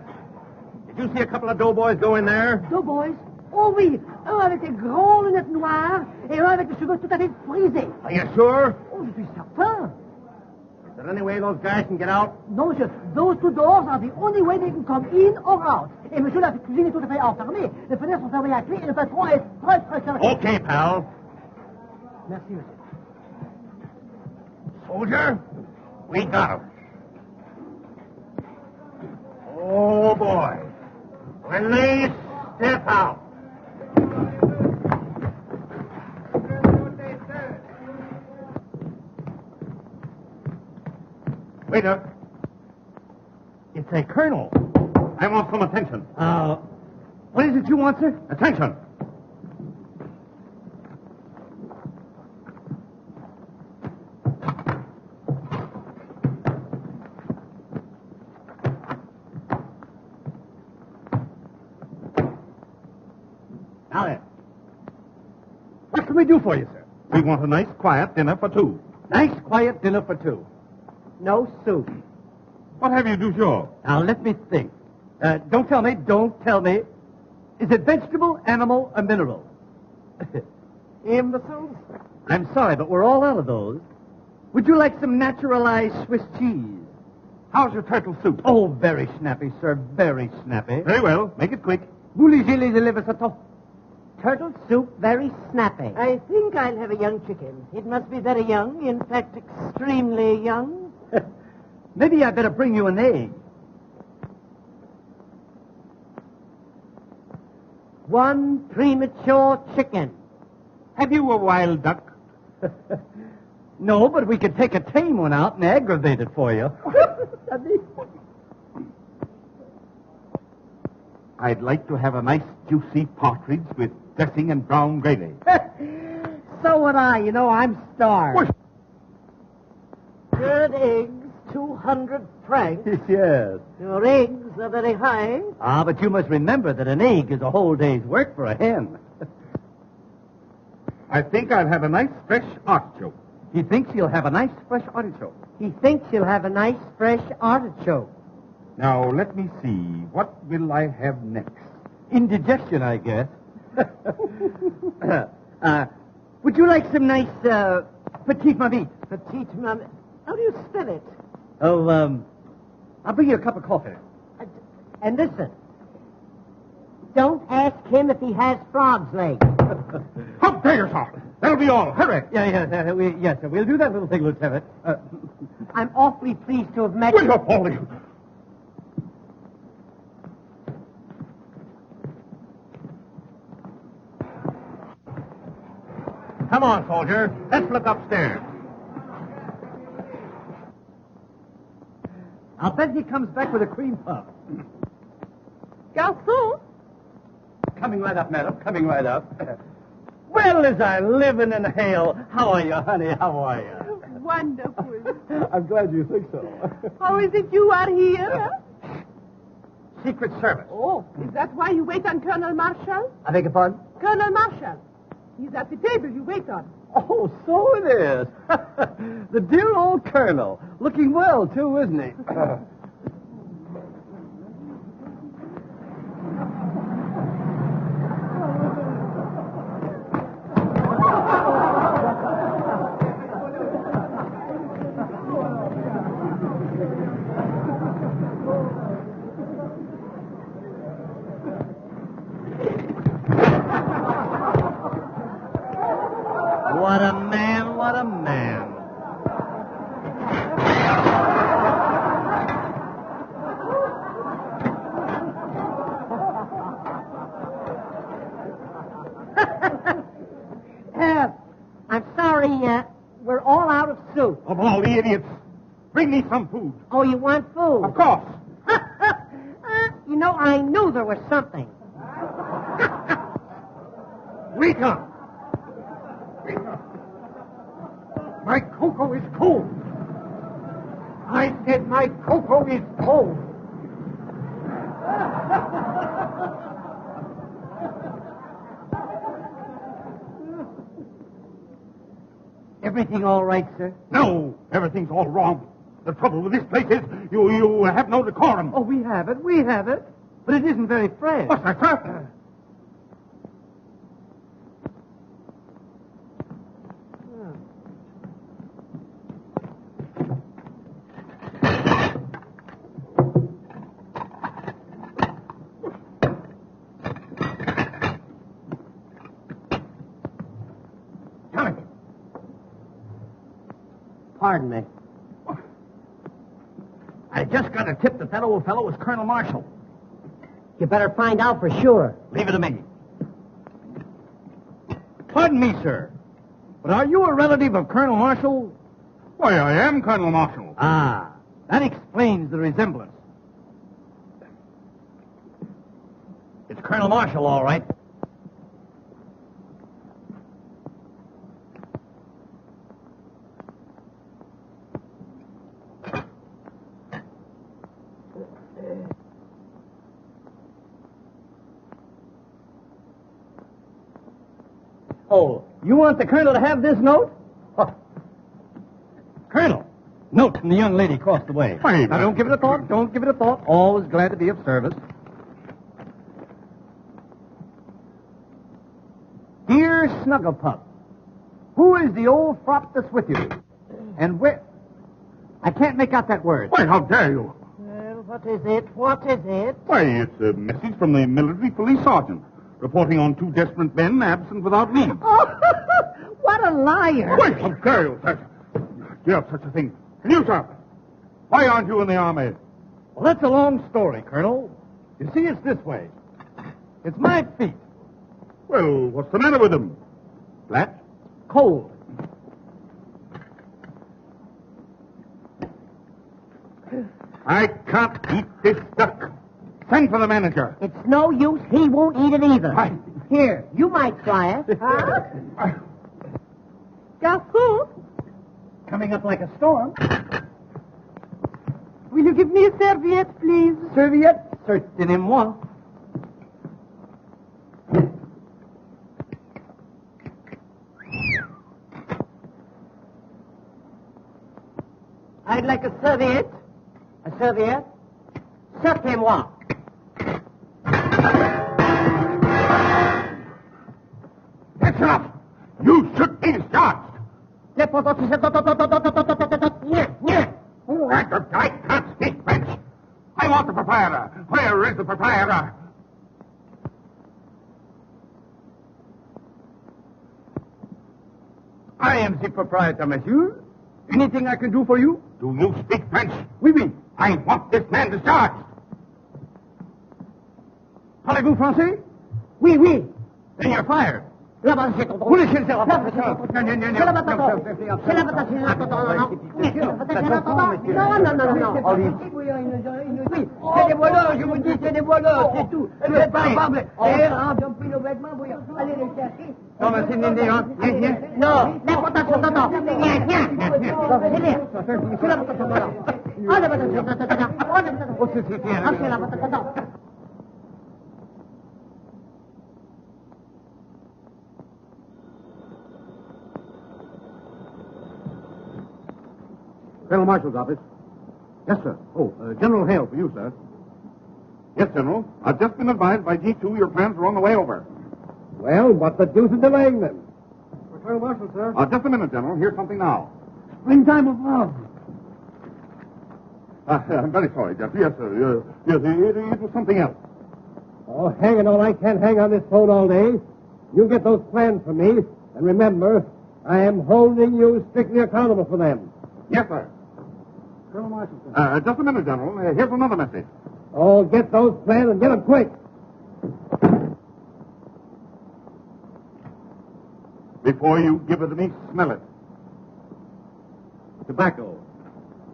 A: did you see a couple of doughboys go in there?
F: Doughboys? Oh oui, un avec des grandes lunettes noires et un avec des cheveux tout à fait frisés.
A: Are you sure?
F: Oh, je suis certain.
A: Is there any way those guys can get out?
F: Non, monsieur, those two doors are the only way they can come in or out. Et monsieur, la cuisine est tout à fait enfermée. Les fenêtres sont fermées à clé et le patron est très chargé.
A: Okay, pal.
F: Merci, monsieur.
A: Soldier, we got him. Oh, boy. When they step out. Waiter. It's a colonel.
B: I want some attention.
C: What is it you want, sir?
B: Attention.
C: Now then. What can we do for you, sir?
B: We want a nice, quiet dinner for two.
C: Nice, quiet dinner for two.
F: No soup.
B: What have you du jour?
C: Now, let me think. Don't tell me. Is it vegetable, animal, or mineral?
F: Imbeciles?
C: I'm sorry, but we're all out of those. Would you like some naturalized Swiss cheese?
B: How's your turtle soup?
C: Oh, very snappy, sir. Very snappy.
B: Very well. Make it quick.
F: Turtle soup, very snappy. I think I'll have a young chicken. It must be very young, in fact, extremely young.
C: Maybe I'd better bring you an egg.
F: One premature chicken.
B: Have you a wild duck?
C: No, but we could take a tame one out and aggravate it for you.
B: I'd like to have a nice juicy partridge with dressing and brown gravy.
J: So would I. You know, I'm starved.
B: What?
J: Good eggs, 200 francs.
C: Yes.
J: Your eggs are very high.
C: Ah, but you must remember that an egg is a whole day's work for a hen.
B: I think I'll have a nice fresh artichoke.
C: He thinks he'll have a nice fresh artichoke.
J: He thinks he'll have a nice fresh artichoke.
B: Now, let me see. What will I have next?
C: Indigestion, I guess. Would you like some nice petite mamite?
J: Petite mamite. How do you spell it?
C: Oh, I'll bring you a cup of coffee.
J: And listen, don't ask him if he has frog's legs.
B: How dare you, sir? That'll be all. Hurry.
C: Yes, sir. We'll do that little thing, Lieutenant.
J: I'm awfully pleased to have met
B: Will
J: you.
B: you, Paulie?
A: Come on, soldier. Let's look upstairs.
C: I'll bet he comes back with a cream puff.
H: Garçon,
C: Coming right up, madam. Coming right up. Well, as I live in hell. How are you, honey? How are you?
H: wonderful.
C: I'm glad you think so.
H: How is it you are here?
A: Secret Service.
H: Oh, is that why you wait on Colonel Marshall?
C: I beg your pardon?
H: Colonel Marshall. He's at the table you wait on.
C: Oh, so it is. The dear old colonel. Looking well, too, isn't he? What a man, what a man.
J: I'm sorry, we're all out of soup.
B: Of all the idiots. Bring me some food.
J: Oh, you want food?
B: Of course.
J: You know, I knew there was something.
B: Rita! My cocoa is cold. I said my cocoa is cold.
C: Everything all right, sir?
B: No, everything's all wrong. The trouble with this place is you have no decorum.
C: Oh, we have it. But it isn't very fresh.
B: What's that, sir?
J: Pardon me.
A: I just got a tip that old fellow was Colonel Marshall.
J: You better find out for sure.
C: Leave it to me. Pardon me, sir. But are you a relative of Colonel Marshall?
B: Why, I am Colonel Marshall.
C: Ah, that explains the resemblance.
A: It's Colonel Marshall, all right.
C: Oh, you want the colonel to have this note? Oh. Colonel, note from the young lady across the way.
B: Wait.
C: Now, don't give it a thought. Always glad to be of service. Dear Snugglepup, who is the old fop that's with you? And where... I can't make out that word.
B: Why, how dare you?
J: Well, what is it? What is it?
B: Why, it's a message from the military police sergeant reporting on 2 desperate men absent without leave.
J: Oh, what a liar.
B: Wait, how dare you, sir? You have such a thing. And you, sir? Why aren't you in the army?
C: Well, that's a long story, Colonel. You see, it's this way. It's my feet.
B: Well, what's the matter with them? Flat?
C: Cold.
B: I can't eat this duck. Send for the manager.
J: It's no use. He won't eat it either.
B: Why?
J: Here, you might try it.
H: Garçon,
C: Coming up like a storm.
H: will you give me a serviette, please?
C: Serviette? Certainement.
J: I'd like a serviette. A serviette? Certainement.
B: That's enough. You should be discharged.
J: Yeah.
B: I can't speak French. I want the proprietor. Where is the proprietor?
C: I am the proprietor, monsieur. Anything I can do for you?
B: Do you speak French?
C: Oui, oui.
B: I want this man discharged.
C: Parlez-vous français?
J: Oui, oui.
C: Then you're fired.
J: Là-bas, c'est ton
C: Vous laissez le faire.
J: C'est la patate. C'est la patate. C'est la patate. Non, non, non, non. Oui, c'est des voleurs, je vous dis, c'est des voleurs, c'est tout. Vous êtes pas capables. D'ailleurs, ils ont pris nos vêtements, allez les chercher.
C: Non, mais c'est une indéhante.
J: Non, l'importation, non. C'est la patate. Ah, la patate.
C: Oh, c'est bien.
J: Ah, c'est la patate.
E: Colonel Marshal's office. Yes, sir. Oh, General Hale for you, sir.
B: Yes, General. I've just been advised by G2 your plans are on the way over.
E: Well, what the deuce is delaying them? For Colonel Marshal, sir.
B: Just a minute, General. Here's something now.
E: Springtime of love.
B: I'm very sorry, Jeff. Yes, sir. Yes, it was something else.
E: Oh, hang it all. I can't hang on this phone all day. You get those plans for me. And remember, I am holding you strictly accountable for them.
B: Yes, sir.
E: Colonel Marshal, sir.
B: Just a minute, General. Here's another message.
E: Oh, get those plans and get them quick.
B: Before you give it to me, smell it.
E: Tobacco.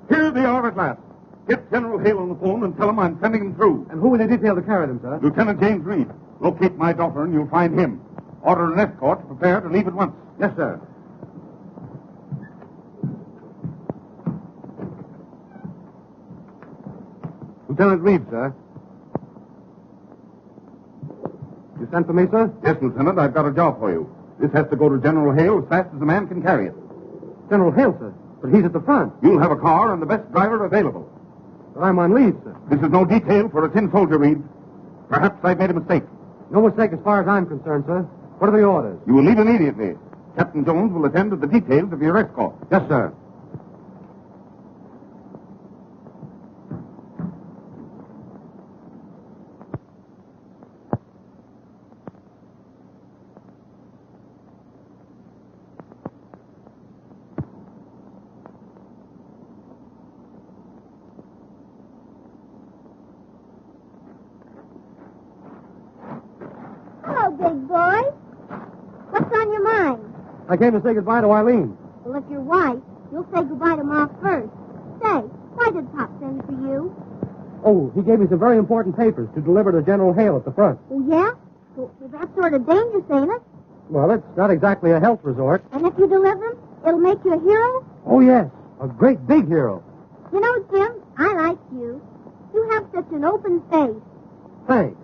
B: Here they are at last. Get General Hale on the phone and tell him I'm sending him through.
E: And who will they detail to carry them, sir?
B: Lieutenant James Reed. Locate my daughter and you'll find him. Order an escort to prepare to leave at once.
E: Yes, sir. Lieutenant Reed, sir. You sent for me, sir?
B: Yes, Lieutenant. I've got a job for you. This has to go to General Hale as fast as a man can carry it.
E: General Hale, sir. But he's at the front.
B: You'll have a car and the best driver available.
E: But I'm on leave, sir.
B: This is no detail for a tin soldier, Reed. Perhaps I've made a mistake.
E: No mistake as far as I'm concerned, sir. What are the orders?
B: You will leave immediately. Captain Jones will attend to the details of your escort.
E: Yes, sir.
I: Hello, big boy. What's on your mind?
E: I came to say goodbye to Eileen.
I: Well, if you're white, you'll say goodbye to Ma first. Say, why did Pop send for you?
E: Oh, he gave me some very important papers to deliver to General Hale at the front.
I: Oh, yeah? Well, that's sort of dangerous, ain't it?
E: Well, it's not exactly a health resort.
I: And if you deliver them, it'll make you a hero?
E: Oh, yes. A great big hero.
I: You know, Jim, I like you. You have such an open face.
E: Thanks.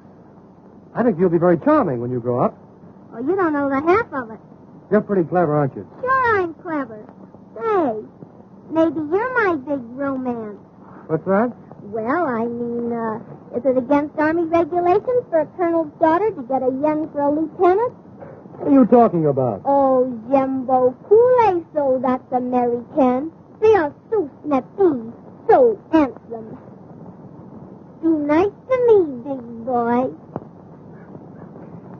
E: I think you'll be very charming when you grow up.
I: Oh, you don't know the half of it.
E: You're pretty clever, aren't you?
I: Sure, I'm clever. Say, maybe you're my big romance.
E: What's that?
I: Well, I mean, is it against Army regulations for a colonel's daughter to get a yen for a lieutenant?
E: What are you talking about?
I: Oh, Jimbo, cool so that's American. They are so snappy, so handsome. Be nice to me, big boy.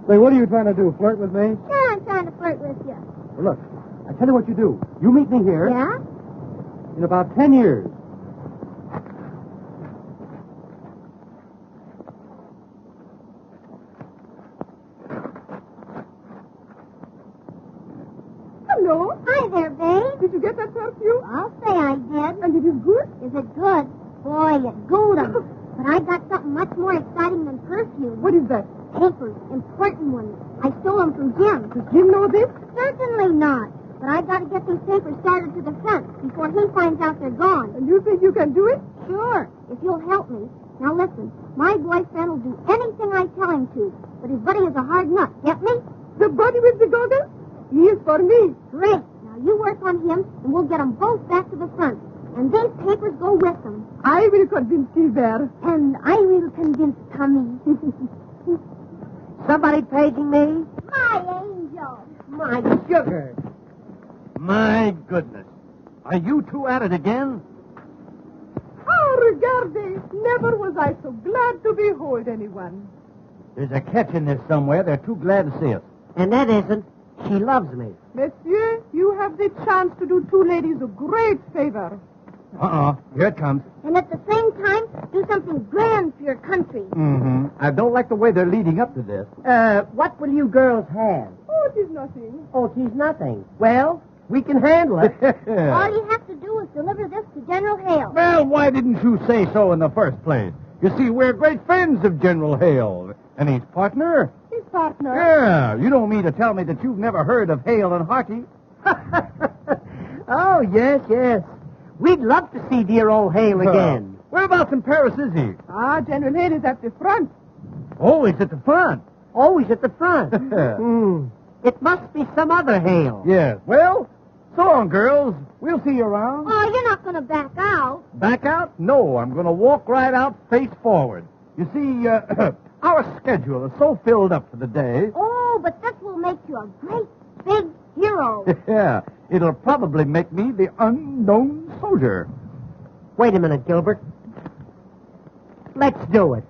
E: Say, what are you trying to do, flirt with me?
I: Sure, I'm trying to flirt with you.
E: Well, look, I tell you what you do. You meet me here
I: Yeah?
E: in about 10 years.
H: Hello.
I: Hi there, babe.
H: Did you get that perfume?
I: I'll say I did.
H: And it is good?
I: Is it good? Boy, it good 'em. But I got something much more exciting than perfume.
H: What is that?
I: Papers, important ones. I stole them from Jim.
H: Does Jim know this?
I: Certainly not. But I got to get these papers started to the front before he finds out they're gone.
H: And you think you can do it?
I: Sure, if you'll help me. Now listen, my boyfriend will do anything I tell him to, but his buddy is a hard nut. Get me?
H: The buddy with the goggles? He is for me.
I: Great. Now you work on him, and we'll get them both back to the front. And these papers go with them.
H: I will convince Gilbert.
I: And I will convince Tommy.
J: Somebody paging me?
I: My angel.
J: My sugar.
C: My goodness. Are you two at it again?
H: Oh, regarde. Never was I so glad to behold anyone.
C: There's a catch in this somewhere. They're too glad to see us.
J: And that isn't. She loves me.
H: Monsieur, you have the chance to do two ladies a great favor.
C: Here it comes.
I: And at the same time, do something grand for your country.
C: Mm-hmm. I don't like the way they're leading up to this.
J: What will you girls have?
H: Oh, it is nothing.
J: Oh, she's nothing. Well, we can handle it.
I: All you have to do is deliver this to General Hale.
C: Well, why didn't you say so in the first place? You see, we're great friends of General Hale. And his partner?
H: His partner.
C: Yeah, you don't mean to tell me that you've never heard of Hale and Harty?
J: Oh, yes, yes. We'd love to see dear old Hale again.
C: Whereabouts in Paris is he?
H: Ah, General Hale is at the front.
C: Oh, he's at the front.
J: Always at the front. It must be some other Hale.
C: Yes. Well, so long, girls. We'll see you around.
I: Oh, you're not going to back out.
C: Back out? No, I'm going to walk right out face forward. You see, our schedule is so filled up for the day.
I: Oh, but this will make you a great big hero.
C: Yeah, it'll probably make me the unknown soldier.
J: Wait a minute, Gilbert. Let's do it.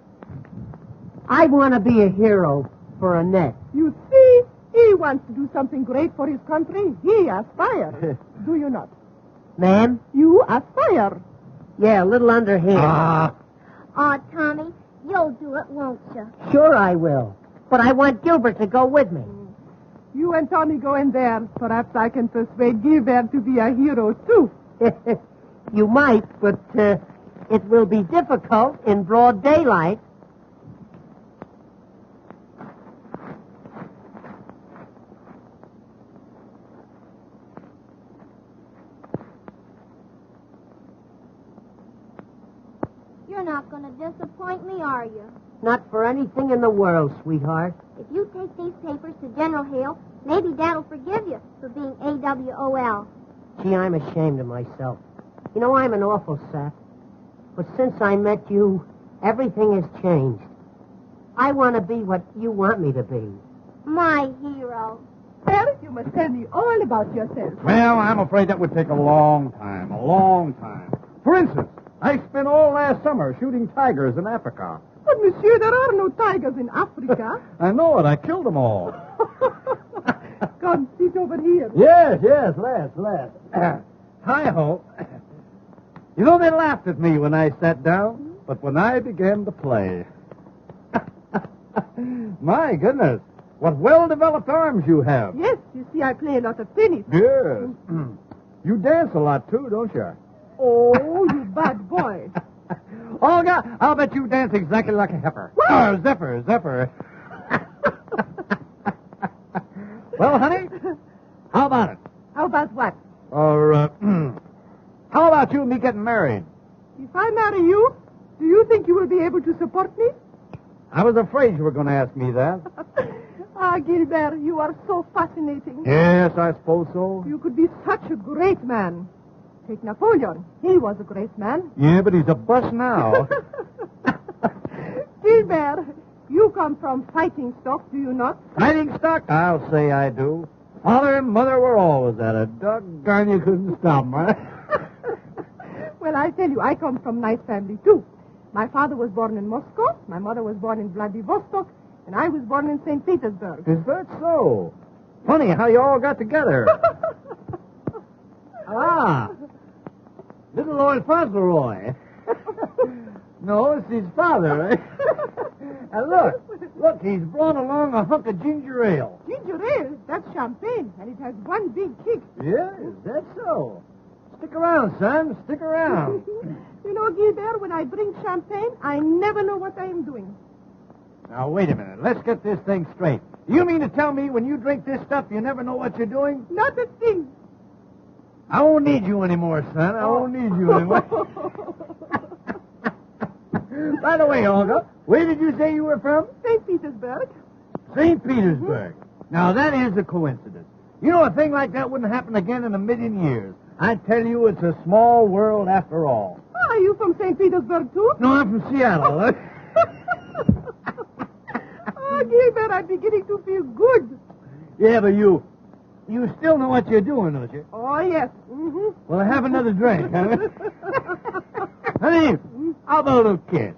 J: I want to be a hero for Annette.
H: You see, he wants to do something great for his country. He aspires. Do you not?
J: Ma'am?
H: You aspire.
J: Yeah, a little underhand.
I: Oh, Tommy, you'll do it, won't you?
J: Sure I will. But I want Gilbert to go with me.
H: You and Tommy go in there. Perhaps I can persuade Gilbert to be a hero, too.
J: You might, but it will be difficult in broad daylight.
I: You're not going to disappoint me, are you?
J: Not for anything in the world, sweetheart.
I: If you take these papers to General Hale, maybe Dad'll forgive you for being AWOL.
J: Gee, I'm ashamed of myself. You know, I'm an awful sap. But since I met you, everything has changed. I want to be what you want me to be.
I: My hero.
H: Well, you must tell me all about yourself.
C: Well, I'm afraid that would take a long time. For instance, I spent all last summer shooting tigers in Africa.
H: But, monsieur, there are no tigers in Africa.
C: I know it. I killed them all.
H: Come, sit over here.
C: Yes, let's. Hi-ho. You know, they laughed at me when I sat down, but when I began to play... My goodness, what well-developed arms you have.
H: Yes, you see, I play a lot of tennis.
C: Yes. You dance a lot, too, don't you?
H: Oh, you bad boy.
C: Olga, I'll bet you dance exactly like a heifer. Zephyr. Well, honey, how about it?
H: How about what?
C: Or, how about you and me getting married?
H: If I marry you, do you think you will be able to support me?
C: I was afraid you were going to ask me that.
H: Ah, Gilbert, you are so fascinating.
C: Yes, I suppose so.
H: You could be such a great man. Take Napoleon. He was a great man.
C: Yeah, but he's a bust now.
H: Gilbert, you come from fighting stock, do you not?
C: Fighting stock? I'll say I do. Father and Mother were always at it. Doggone, you couldn't stop them, huh?
H: Well, I tell you, I come from nice family, too. My father was born in Moscow, my mother was born in Vladivostok, and I was born in St. Petersburg.
C: Is that so? Funny how you all got together. Little Lord Fauntleroy. No, it's his father, eh? And
E: Look, he's brought along a hunk of ginger ale.
H: Ginger ale, that's champagne, and it has one big kick.
E: Yeah, is that so? Stick around, son. Stick around.
H: You know, Gilbert, when I drink champagne, I never know what I am doing.
E: Now, wait a minute. Let's get this thing straight. You mean to tell me when you drink this stuff, you never know what you're doing?
H: Not a thing.
E: I won't need you anymore, son. I won't need you anymore. By the way, Olga, where did you say you were from?
H: St. Petersburg.
E: St. Petersburg. Now, that is a coincidence. You know, a thing like that wouldn't happen again in a million years. I tell you, it's a small world after all.
H: Are you from St. Petersburg, too?
E: No, I'm from Seattle.
H: Oh, Gilbert, I'm beginning to feel good.
E: Yeah, but you still know what you're doing, don't you?
H: Oh, yes. Mm-hmm.
E: Well, have another drink, huh? Honey, how about a little kiss?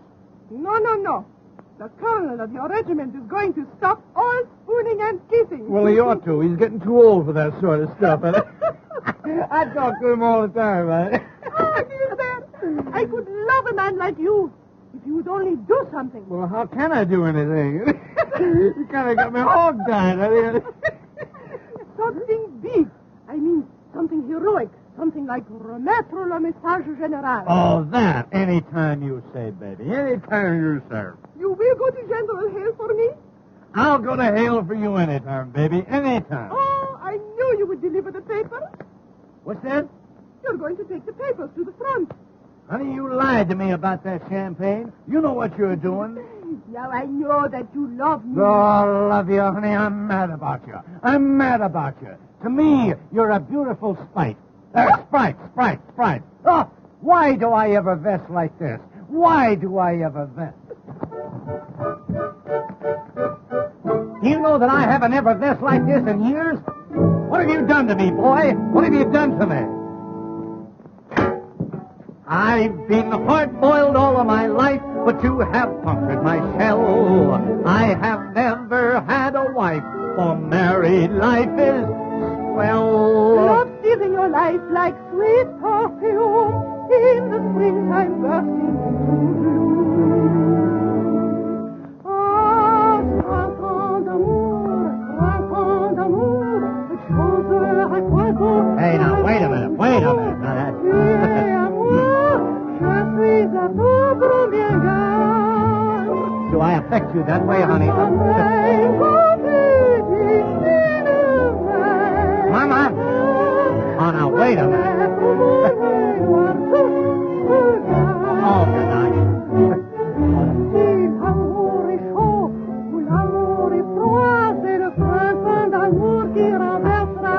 H: No. The colonel of your regiment is going to stop all spooning and kissing.
E: Well, he ought to. He's getting too old for that sort of stuff. I talk to him all the time about it.
H: Oh, Gilbert, I could love a man like you if you would only do something.
E: Well, how can I do anything? You kind of got me hog-tied.
H: Something big. I mean, something heroic. Something like remettre le message général.
E: Oh, that. Anytime you say, baby. Anytime you say.
H: You will go to General Hale for me?
E: I'll go to Hale for you anytime, baby. Anytime.
H: Oh, I knew you would deliver the papers.
E: What's that?
H: You're going to take the papers to the front.
E: Honey, you lied to me about that champagne. You know what you're doing.
H: Now I know that you love me.
E: Oh, I love you, honey. I'm mad about you. I'm mad about you. To me, you're a beautiful sprite. Sprite. Oh, why do I ever vest like this? Why do I ever vest? Do you know that I haven't ever vest like this in years? What have you done to me, boy? What have you done to me? I've been hard-boiled all of my life, but you have punctured my shell. I have never had a wife, for married life is swell.
H: Love steals in your life like sweet perfume in the springtime bursting into bloom. Ah, printemps d'amour, chose à quoi.
E: Hey, now, wait a minute. Now, do I affect you that way, honey? Mama! Oh, now, wait a minute. Oh, good night.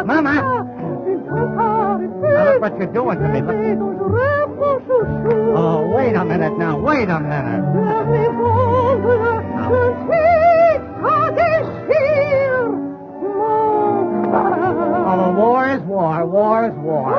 E: Mama! Now, look what you're doing to me. Oh, wait a minute now. Wait a minute. Oh, war is war. War is war.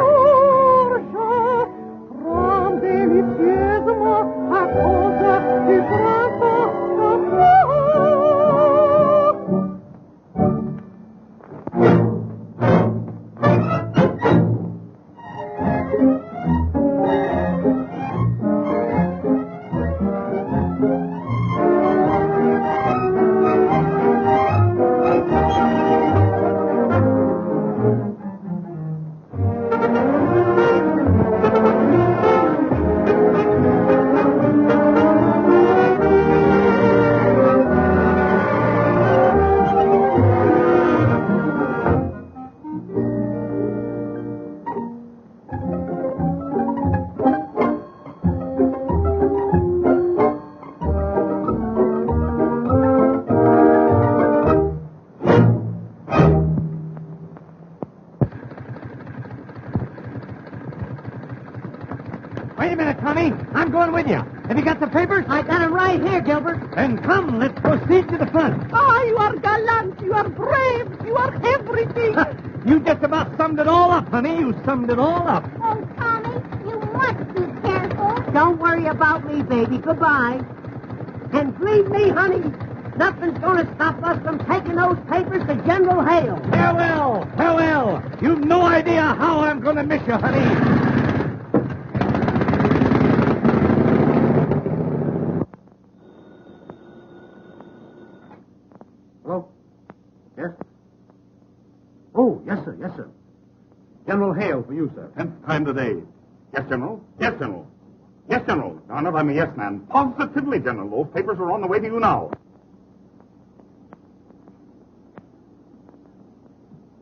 E: Wait a minute, Tommy. I'm going with you. Have you got the papers?
J: I got him right here, Gilbert.
E: Then come, let's proceed to the front.
H: Ah, you are gallant, you are brave, you are everything.
E: You just about summed it all up, honey. You summed it all up.
I: Oh, Tommy, you must be careful.
J: Don't worry about me, baby. Goodbye. And believe me, honey, nothing's going to stop us from taking those papers to General Hale.
E: Farewell. You've no idea how I'm going to miss you, honey.
A: Yes, sir. Yes, sir. General Hale for you, sir.
B: 10th time today. Yes, General. Yes, General. Yes, General. Now, not I'm a yes man. Positively, General. Those papers are on the way to you now.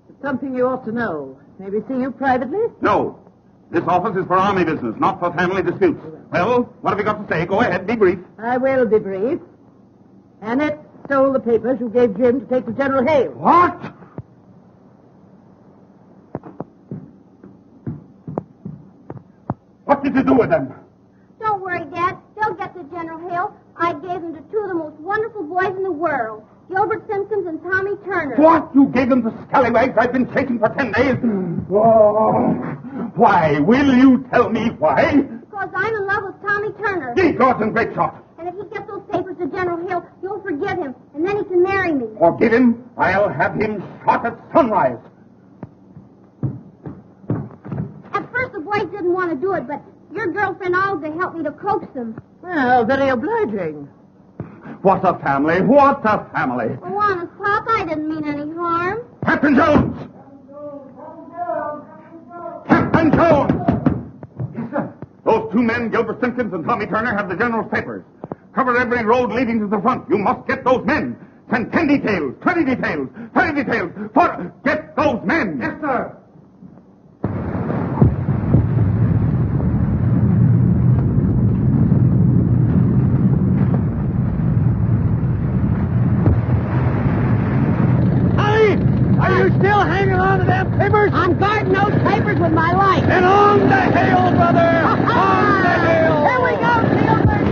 K: It's something you ought to know. May we see you privately?
B: No. This office is for army business, not for family disputes. Well, what have you got to say? Go ahead. Be brief.
K: I will be brief. Annette stole the papers you gave Jim to take to General Hale.
B: What? What did you do with them?
I: Don't worry, Dad. They'll get to General Hale. I gave them to two of the most wonderful boys in the world, Gilbert Simpkins and Tommy Turner.
B: What? You gave them to scallywags I've been chasing for 10 days? Oh, why? Will you tell me why?
I: Because I'm in love with Tommy Turner.
B: Ye gods and great shot.
I: And if he gets those papers to General Hale, you'll forgive him, and then he can marry me.
B: Forgive him? I'll have him shot at sunrise.
I: At first, the boys didn't want to do it, but your girlfriend Olga helped me to coax them.
K: Well, very obliging.
B: What a family. What a family.
I: Oh, honest, Pop, I didn't mean any harm.
B: Captain Jones! Captain Jones! Yes, sir. Those two men, Gilbert Simpkins and Tommy Turner, have the General's papers. Cover every road leading to the front. You must get those men. Send 10 details, 20 details, 30 details. Get those men.
A: Yes, sir.
C: Are you still hanging on to them papers?
J: I'm guarding those papers with my life.
C: Then on the Hale, brother! On the Hale!
J: Here we go, Gilbert!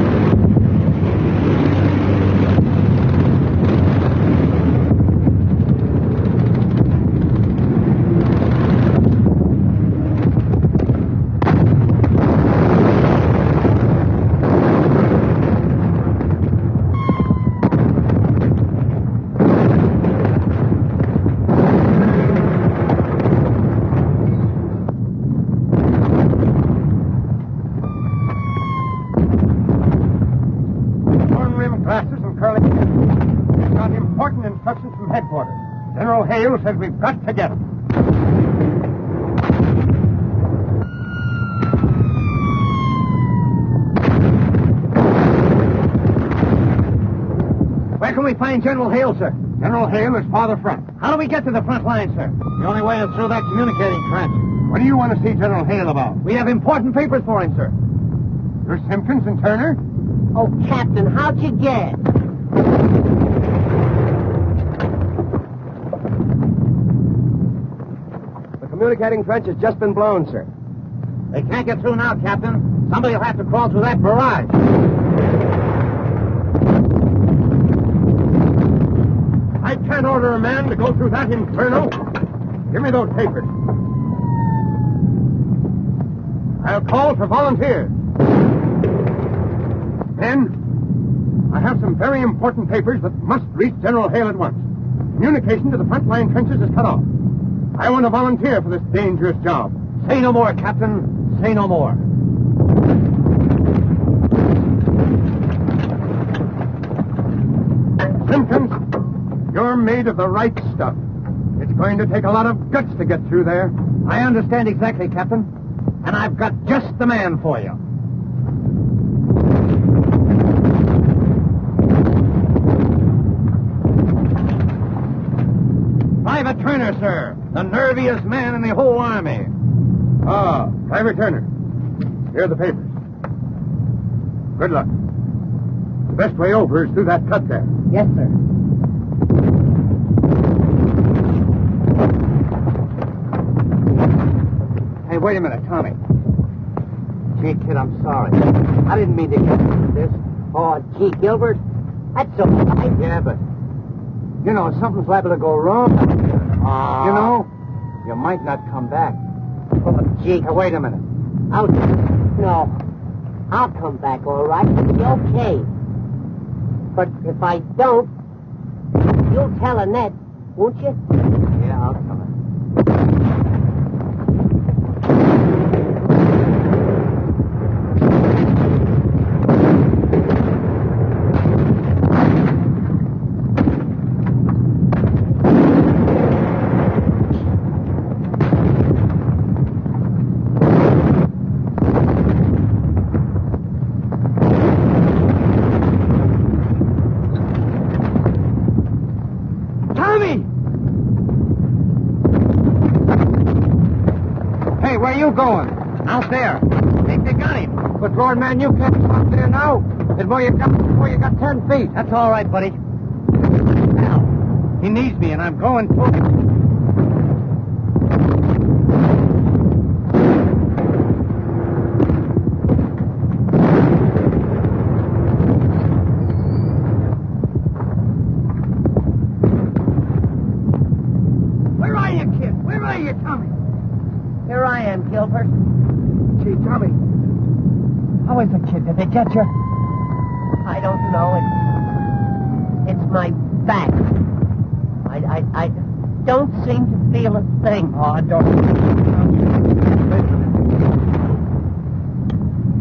A: Instructions from headquarters. General Hale says we've got to get him. Where can we find General Hale, sir? General Hale is farther front. How do we get to the front line, sir?
E: The only way is through that communicating trench.
A: What do you want to see General Hale about?
E: We have important papers for him, sir.
A: You're Simpkins and Turner?
J: Oh, Captain, how'd you get?
A: Communicating trench has just been blown, sir.
E: They can't get through now, Captain. Somebody will have to crawl through that barrage.
A: I can't order a man to go through that inferno. Give me those papers. I'll call for volunteers. Men, I have some very important papers that must reach General Hale at once. Communication to the front line trenches is cut off. I want to volunteer for this dangerous job.
E: Say no more, Captain. Say no more.
A: Simpkins, you're made of the right stuff. It's going to take a lot of guts to get through there.
E: I understand exactly, Captain. And I've got just the man for you. Private Turner, sir. The nerviest man in the whole army.
A: Ah, Private Turner. Here are the papers. Good luck. The best way over is through that cut there.
J: Yes, sir.
E: Hey, wait a minute, Tommy.
J: Gee, kid, I'm sorry. I didn't mean to get into this. Oh, gee, Gilbert. That's so right.
E: Yeah, but... You know, something's liable to go wrong. You know, you might not come back.
J: Oh, gee.
E: Hey, wait a minute.
J: No. I'll come back, all right. It'll be okay. But if I don't, you'll tell Annette, won't you?
E: Yeah, I'll tell her. where you going?
C: Out there. Think they got him.
E: But, Lord, man, you can't stop there now. Before you got 10 feet.
C: That's all right, buddy. Now, he needs me, and I'm going to him.
E: Where are you, kid? Where are you, Tommy?
J: Here I am, Gilbert.
E: Gee, Tommy. How is it, kid? Did they get you?
J: I don't know. It's my back. I don't seem to feel a thing.
E: Oh, I don't.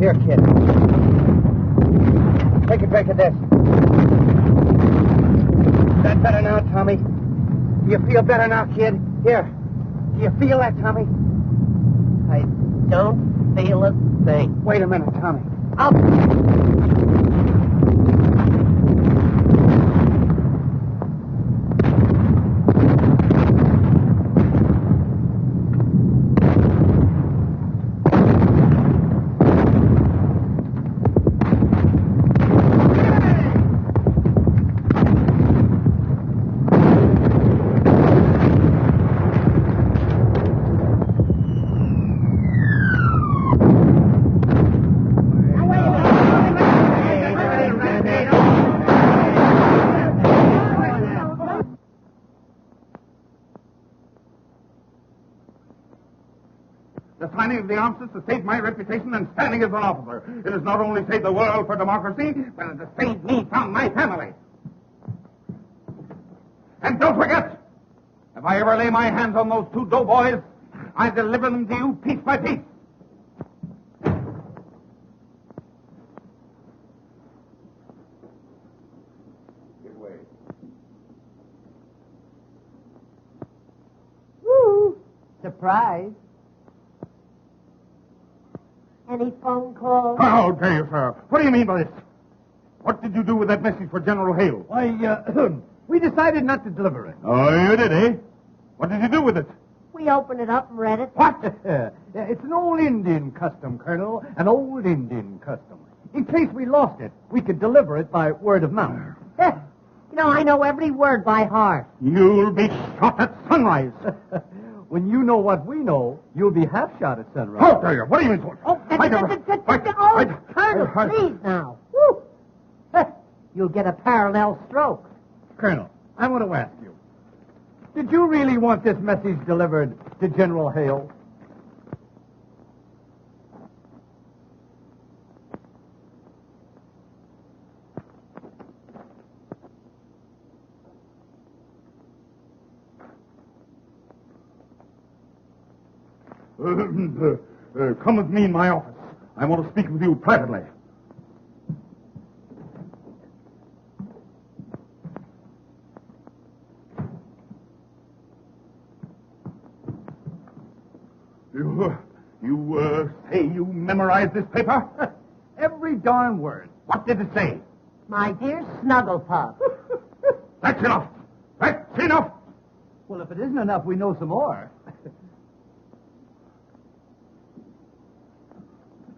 E: Here, kid. Take a drink of this. Is that better now, Tommy? Do you feel better now, kid? Here. Do you feel that, Tommy?
J: I don't feel a thing.
E: Wait a minute, Tommy.
B: The signing of the armistice has saved my reputation and standing as an officer. It has not only saved the world for democracy, but it has saved me from my family. And don't forget, if I ever lay my hands on those two doughboys, I deliver them to you piece by piece. Give way.
J: Woo! Surprise. Any phone calls?
B: How dare you, sir? What do you mean by this? What did you do with that message for General Hale?
C: Why, we decided not to deliver it.
B: Oh, you did, eh? What did you do with it?
J: We opened it up and read it.
B: What?
C: It's an old Indian custom, Colonel. An old Indian custom. In case we lost it, we could deliver it by word of mouth.
J: You know, I know every word by heart.
B: You'll be shot at sunrise.
C: When you know what we know, you'll be half shot at sunrise.
B: How dare you? What do you mean?
J: Colonel, please now. Woo. You'll get a parallel stroke.
C: Colonel, I want to ask you. Did you really want this message delivered to General Hale?
B: Come with me in my office. I want to speak with you privately. You say you memorized this paper?
C: Every darn word.
B: What did it say?
J: My dear Snugglepuff.
B: That's enough. That's enough.
C: Well, if it isn't enough, we know some more.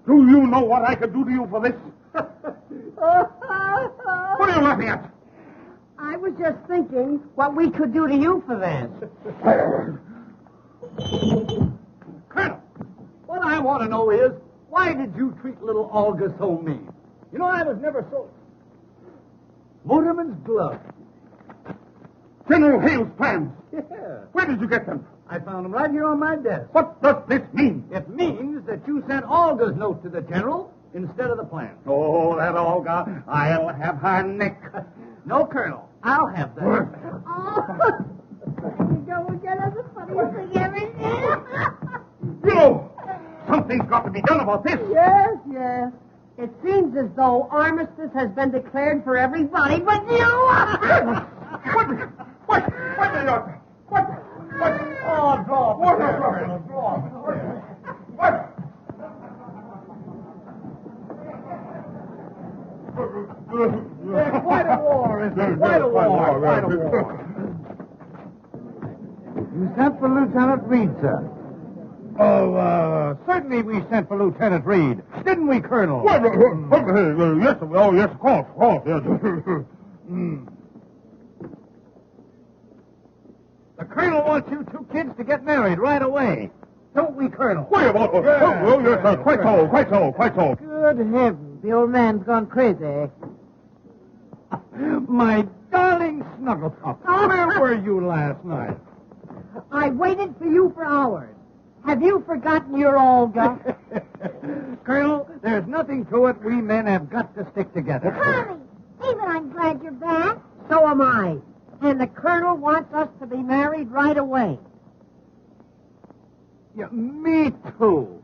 B: Do you know what I could do to you for this? What are you laughing at?
J: I was just thinking what we could do to you for this.
C: Colonel, what I want to know is, why did you treat little Olga so mean? You know, I was never so... Motorman's glove.
B: General Hale's plans.
C: Yeah.
B: Where did you get them?
C: I found them right here on my desk.
B: What does this mean?
C: It means that you sent Olga's note to the general instead of the plan.
B: Oh, that Olga. I'll have her neck.
C: No, Colonel. I'll have that.
I: Oh, there you go again. That's the funniest thing ever.
B: You know, something's got to be done about this.
J: Yes, yes. It seems as though armistice has been declared for everybody but you.
B: What?
C: Oh, draw.
B: What?
C: Quite a war, isn't it? Quite a war. Quite a war.
E: You sent for Lieutenant Reed, sir.
C: Oh,
E: Certainly we sent for Lieutenant Reed. Didn't we, Colonel?
B: Yes, yes, of course, yes.
E: The Colonel wants you two kids to get married right away. Don't we, Colonel?
B: Yes, sir. Quite so.
K: Good heavens, the old man's gone crazy.
E: My darling Snugglepup, where were you last night?
K: I waited for you for hours. Have you forgotten your Olga?
E: Colonel, there's nothing to it. We men have got to stick together.
I: Tommy, even I'm glad you're back.
K: So am I. And the Colonel wants us to be married right away.
E: Yeah, me too.